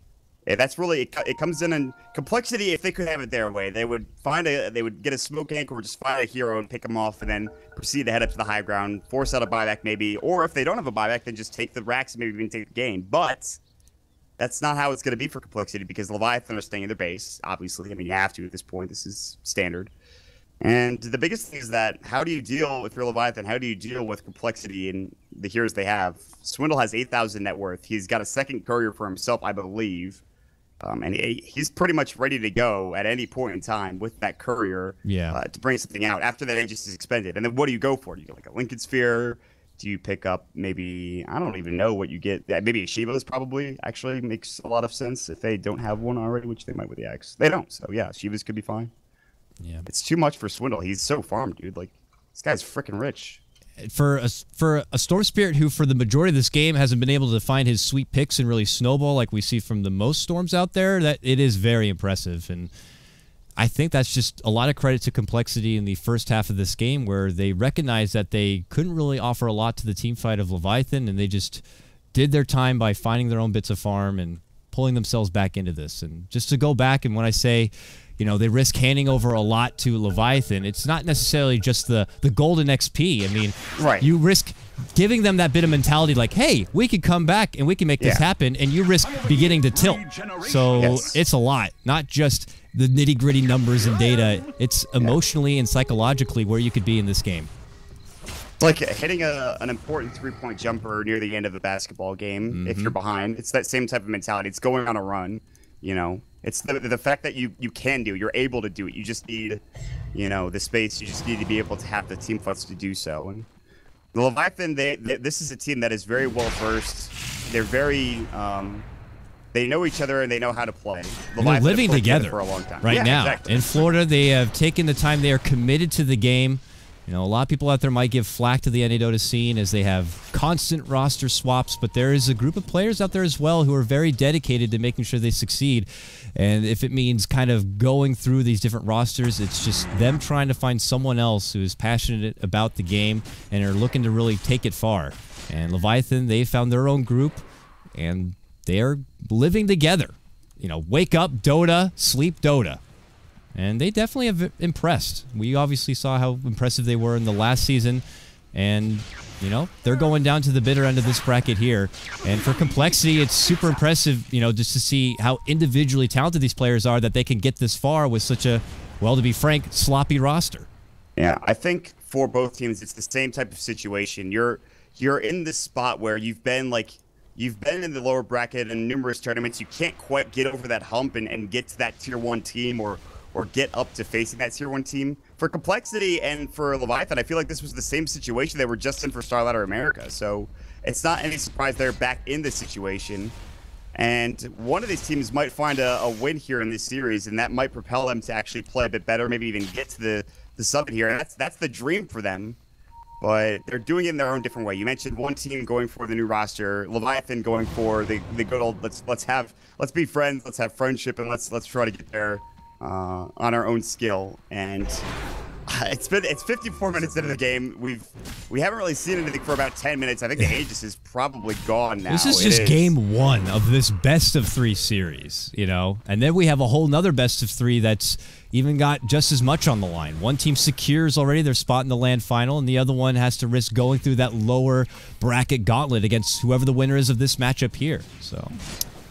that's really, it comes in, and Complexity, if they could have it their way, they would get a smoke anchor or just find a hero and pick them off and then proceed to head up to the high ground, force out a buyback maybe, or if they don't have a buyback, then just take the racks and maybe even take the game. But that's not how it's going to be for Complexity, because Leviathan are staying in their base, obviously. I mean, you have to at this point. This is standard. And the biggest thing is that, how do you deal with your Leviathan? How do you deal with Complexity and the heroes they have? Swindle has 8,000 net worth. He's got a second courier for himself, I believe. And he's pretty much ready to go at any point in time with that courier to bring something out. After that Aegis is expended. And then what do you go for? Do you get like a Lincoln Sphere? Do you pick up maybe, I don't even know what you get. Maybe a Shiva's probably actually makes a lot of sense if they don't have one already, which they might with the X. They don't, so yeah, Shiva's could be fine. Yeah, it's too much for Swindle. He's so farmed, dude. Like, this guy's freaking rich. For a Storm Spirit who, for the majority of this game, hasn't been able to find his sweet picks and really snowball like we see from the most Storms out there, that it is very impressive. And I think that's just a lot of credit to Complexity in the first half of this game, where they recognized that they couldn't really offer a lot to the team fight of Leviathan, and they just did their time by finding their own bits of farm and pulling themselves back into this. And just to go back, and when I say, they risk handing over a lot to Leviathan, it's not necessarily just the golden XP. I mean, you risk giving them that bit of mentality like, hey, we could come back and we can make this happen, and you risk beginning to tilt. So it's a lot, not just the nitty-gritty numbers and data. It's emotionally and psychologically where you could be in this game. It's like hitting an important three-point jumper near the end of a basketball game. If you're behind, it's that same type of mentality. It's going on a run, It's the fact that you can do it. You're able to do it. You just need, the space. You just need to be able to have the team fights to do so. And the Leviathan, this is a team that is very well versed. They're very, they know each other and they know how to play. They're living together for a long time. Right now. Exactly. In Florida, they have taken the time. They are committed to the game. A lot of people out there might give flack to the NA scene as they have constant roster swaps, but there is a group of players out there as well who are very dedicated to making sure they succeed. And if it means kind of going through these different rosters, it's just them trying to find someone else who is passionate about the game and are looking to really take it far. And Leviathan, they found their own group, and they are living together. Wake up Dota, sleep Dota. And they definitely have impressed. We obviously saw how impressive they were in the last season. And, they're going down to the bitter end of this bracket here. And for Complexity, it's super impressive, just to see how individually talented these players are, that they can get this far with such a, well, to be frank, sloppy roster. Yeah, I think for both teams, it's the same type of situation. You're in this spot where you've been in the lower bracket in numerous tournaments. You can't quite get over that hump and get to that tier 1 team or get up to facing that tier 1 team. For Complexity and for Leviathan, I feel like this was the same situation they were just in for Star Ladder America. So it's not any surprise they're back in this situation. And one of these teams might find a win here in this series, and that might propel them to actually play a bit better, maybe even get to the summit here. And that's the dream for them. But they're doing it in their own different way. You mentioned one team going for the new roster, Leviathan going for the good old let's be friends, let's have friendship, and let's try to get there on our own skill. And It's 54 minutes into the game. We haven't really seen anything for about 10 minutes. I think the Aegis is probably gone now. This is just game 1 of this best of 3 series, you know? And then we have a whole nother best of 3 that's even got just as much on the line. One team secures already their spot in the LAN final, and the other one has to risk going through that lower bracket gauntlet against whoever the winner is of this matchup here. So,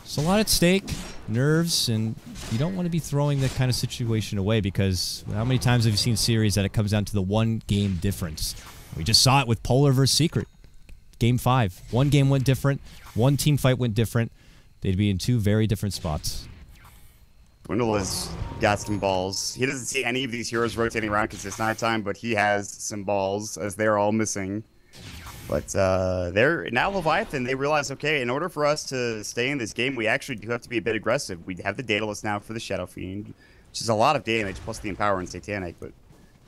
it's a lot at stake, nerves, and you don't want to be throwing that kind of situation away, because how many times have you seen series that it comes down to the one game difference? We just saw it with Polar versus Secret. Game 5. One game went different. One team fight went different. They'd be in 2 very different spots. Dwindle has got some balls. He doesn't see any of these heroes rotating around because it's nighttime, but he has some balls as they're all missing. But they're now Leviathan. They realize, okay, in order for us to stay in this game, we actually do have to be a bit aggressive. We have the Daedalus now for the Shadow Fiend, which is a lot of damage, plus the Empower and Satanic. But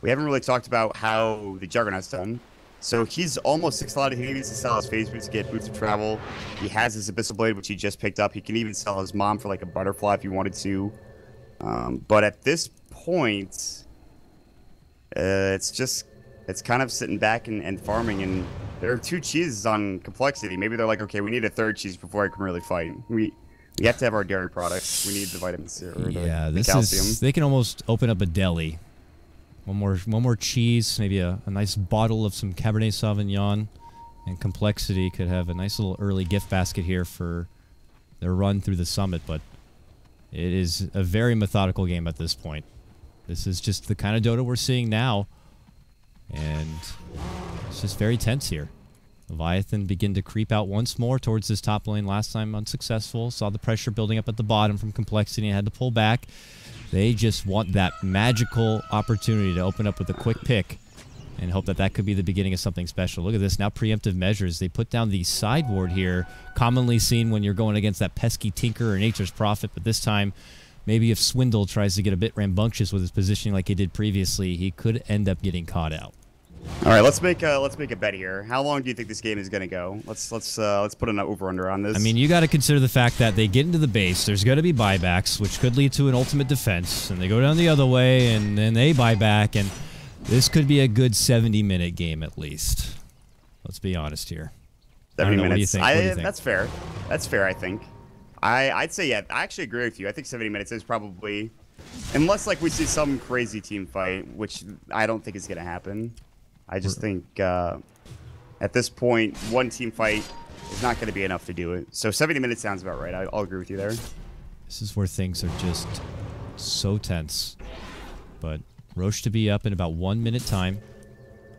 we haven't really talked about how the Juggernaut's done. So he's almost 6-slotted. He needs to sell his phase boots to get boots of travel. He has his Abyssal Blade, which he just picked up. He can even sell his mom for like a butterfly if he wanted to. But at this point, it's kind of sitting back and farming, and there are 2 cheeses on complexity. Maybe they're like, okay, we need a 3rd cheese before I can really fight. We have to have our dairy products. We need the vitamin C or the calcium. They can almost open up a deli. One more cheese, maybe a nice bottle of some Cabernet Sauvignon, and complexity could have a nice little early gift basket here for their run through the summit. But it is a very methodical game at this point. This is just the kind of Dota we're seeing now. And it's just very tense here. Leviathan begin to creep out once more towards this top lane. Last time unsuccessful. Saw the pressure building up at the bottom from complexity and had to pull back. They just want that magical opportunity to open up with a quick pick and hope that that could be the beginning of something special. Look at this, now preemptive measures. They put down the sideboard here, commonly seen when you're going against that pesky Tinker or Nature's Prophet, but this time, maybe if Swindle tries to get a bit rambunctious with his positioning like he did previously, he could end up getting caught out. All right, let's make a bet here. How long do you think this game is going to go? Let's put an over/under on this. I mean, you got to consider the fact that they get into the base. There's going to be buybacks, which could lead to an ultimate defense, and they go down the other way, and then they buy back, and this could be a good 70-minute game at least. Let's be honest here. 70 minutes. What do you think? What do you think? That's fair. That's fair, I think. I'd say, yeah, I actually agree with you. I think 70 minutes is probably, unless like we see some crazy team fight, which I don't think is going to happen. I just think at this point, one team fight is not going to be enough to do it. So 70 minutes sounds about right. I'll agree with you there. This is where things are just so tense. But Roche to be up in about 1 minute time.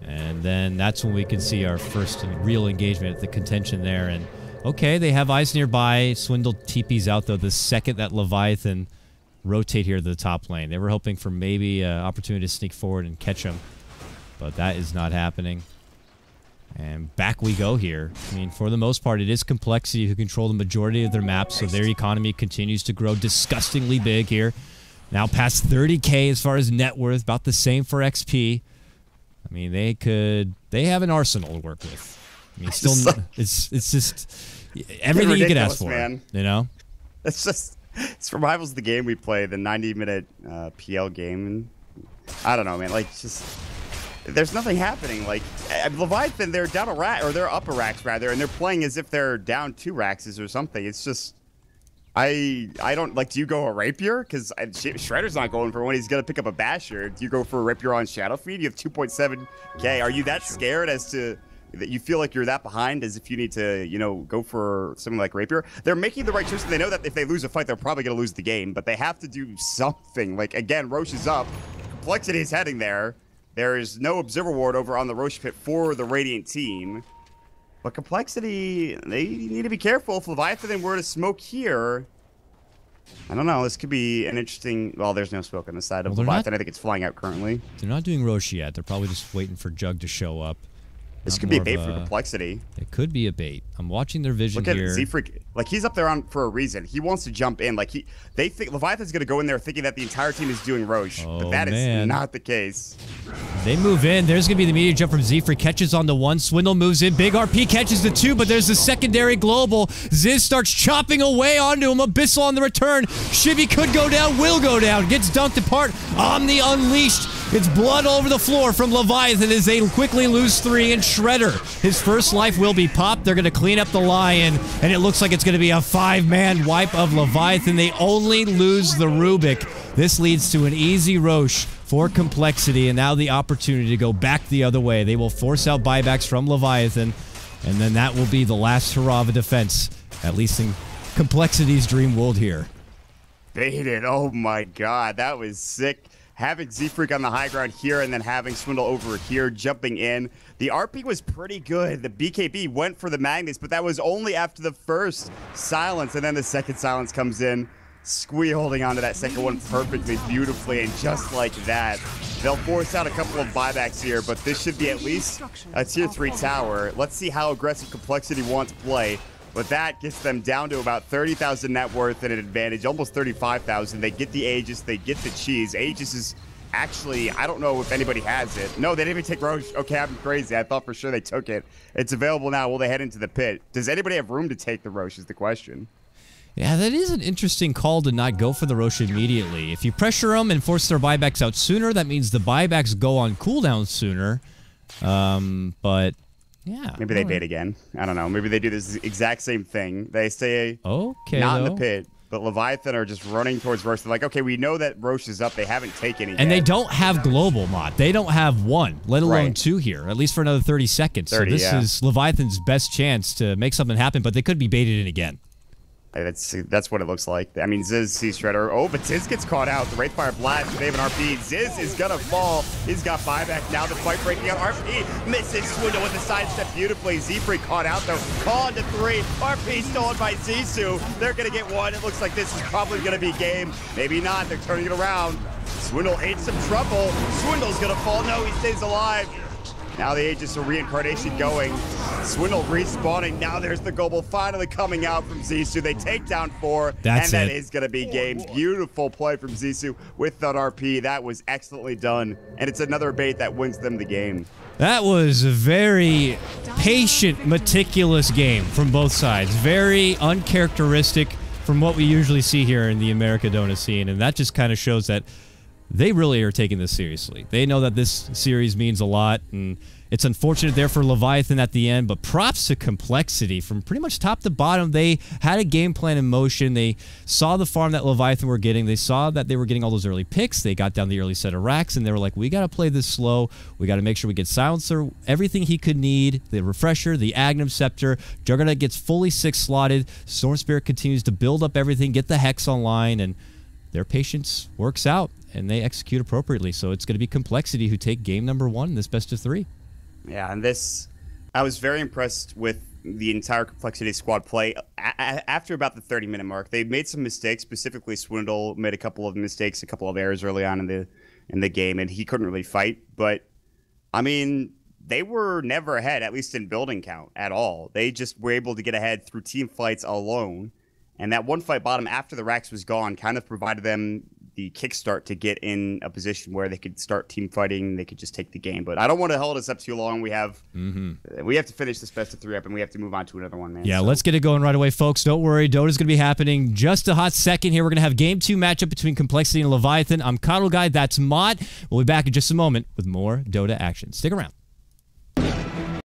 And then that's when we can see our first real engagement at the contention there. And okay, they have eyes nearby. Swindle TP's out though the second that Leviathan rotate here to the top lane. They were hoping for maybe an opportunity to sneak forward and catch him. But that is not happening. And back we go here. I mean, for the most part, it is Complexity who control the majority of their maps, so their economy continues to grow disgustingly big here. Now past 30K as far as net worth, about the same for XP. I mean, they have an arsenal to work with. I mean, still, it's just everything you could ask for, man. You know? It's rivals the game we play, the 90-minute PL game, and I don't know, man. Like, just there's nothing happening. Like Leviathan, they're down a rack, or they're up a racks rather, and they're playing as if they're down 2 racks or something. It's just, I don't like. Do you go a rapier? Because Shredder's not going for one. He's gonna pick up a basher. Do you go for a rapier on Shadow Fiend? You have 2.7K. Are you that scared as to that you feel like you're that behind as if you need to, you know, go for something like rapier? They're making the right choice, and they know that if they lose a fight, they're probably gonna lose the game. But they have to do something. Like again, Roche is up. Complexity is heading there. There is no Observer Ward over on the Roche pit for the Radiant team. But Complexity, they need to be careful. If Leviathan were to smoke here, I don't know. This could be an interesting... Well, there's no smoke on the side of Leviathan. I think it's flying out currently. They're not doing Roche yet. They're probably just waiting for Jug to show up. This could be a bait for Complexity. It could be a bait. I'm watching their vision here. Look at Z-Freak. Like, he's up there for a reason. He wants to jump in. Like, they think Leviathan's going to go in there thinking that the entire team is doing Roche. But that is not the case. They move in. There's going to be the immediate jump from Z-Freak. Catches on the 1. Swindle moves in. Big RP catches the 2, but there's the secondary global. Ziz starts chopping away onto him. Abyssal on the return. Shivy could go down, will go down. Gets dunked apart. Omni unleashed. It's blood over the floor from Leviathan as they quickly lose 3, and Shredder, his first life will be popped. They're going to clean up the Lion, and it looks like it's going to be a 5-man wipe of Leviathan. They only lose the Rubik. This leads to an easy Roche for Complexity, and now the opportunity to go back the other way. They will force out buybacks from Leviathan, and then that will be the last hurrah of a defense, at least in Complexity's dream world here. Baited. Oh my god, that was sick. Having Z-Freak on the high ground here and then having Swindle over here, jumping in. The RP was pretty good. The BKB went for the Magnus, but that was only after the first silence, and then the second silence comes in. Squee holding onto that second one perfectly, beautifully, and just like that, they'll force out a couple of buybacks here, but this should be at least a tier 3 tower. Let's see how aggressive Complexity wants to play. But that gets them down to about 30,000 net worth and an advantage, almost 35,000. They get the Aegis, they get the cheese. Aegis is actually, I don't know if anybody has it. No, they didn't even take Roche. Okay, I'm crazy. I thought for sure they took it. It's available now. Will they head into the pit? Does anybody have room to take the Roche is the question. Yeah, that is an interesting call to not go for the Roche immediately. If you pressure them and force their buybacks out sooner, that means the buybacks go on cooldown sooner. But... yeah. Maybe they bait again. I don't know. Maybe they do this exact same thing. They stay not in the pit, but Leviathan are just running towards Roche. They're like, okay, we know that Roche is up. They haven't taken it and yet. They don't have global, Maut. They don't have 1, let alone 2 here, at least for another 30 seconds. 30, so this is Leviathan's best chance to make something happen, but they could be baited in again. That's what it looks like. I mean, Ziz sees Shredder. Oh, but Ziz gets caught out. The Wraithfire Blast. They have an RP. Ziz is gonna fall. He's got buyback. Now the fight breaking out. RP misses Swindle with the sidestep beautifully. Z-Freak caught out though. Call to 3. RP stolen by Zissou. They're gonna get 1. It looks like this is probably gonna be game. Maybe not. They're turning it around. Swindle ate some trouble. Swindle's gonna fall. No, he stays alive. Now the Aegis of Reincarnation going. Swindle respawning. Now there's the global finally coming out from Zissou. They take down 4. That is going to be game. Beautiful play from Zissou with that RP. That was excellently done. And it's another bait that wins them the game. That was a very patient, meticulous game from both sides. Very uncharacteristic from what we usually see here in the Americadona scene. And that just kind of shows that they really are taking this seriously. They know that this series means a lot, and it's unfortunate there for Leviathan at the end, but props to Complexity from pretty much top to bottom. They had a game plan in motion. They saw the farm that Leviathan were getting. They saw that they were getting all those early picks. They got down the early set of racks, and they were like, we got to play this slow. We got to make sure we get Silencer, everything he could need, the Refresher, the Agnum Scepter. Juggernaut gets fully 6-slotted. Storm Spirit continues to build up everything, get the Hex online, and their patience works out, and they execute appropriately. So it's going to be Complexity who take game number 1 in this best of 3. Yeah, and this, I was very impressed with the entire Complexity squad play. After about the 30-minute mark, they made some mistakes. Specifically, Swindle made a couple of mistakes, a couple of errors early on in the game, and he couldn't really fight. But I mean, they were never ahead, at least in building count at all. They just were able to get ahead through team fights alone. And that one fight bottom after the Rax was gone kind of provided them the kickstart to get in a position where they could start team fighting. They could just take the game. But I don't want to hold us up too long. We have to finish this best of 3 up, and we have to move on to another one, man. Yeah, so let's get it going right away, folks. Don't worry. Dota's going to be happening just a hot second here. We're going to have game 2 matchup between Complexity and Leviathan. I'm KotLGuy. That's Maut. We'll be back in just a moment with more Dota action. Stick around.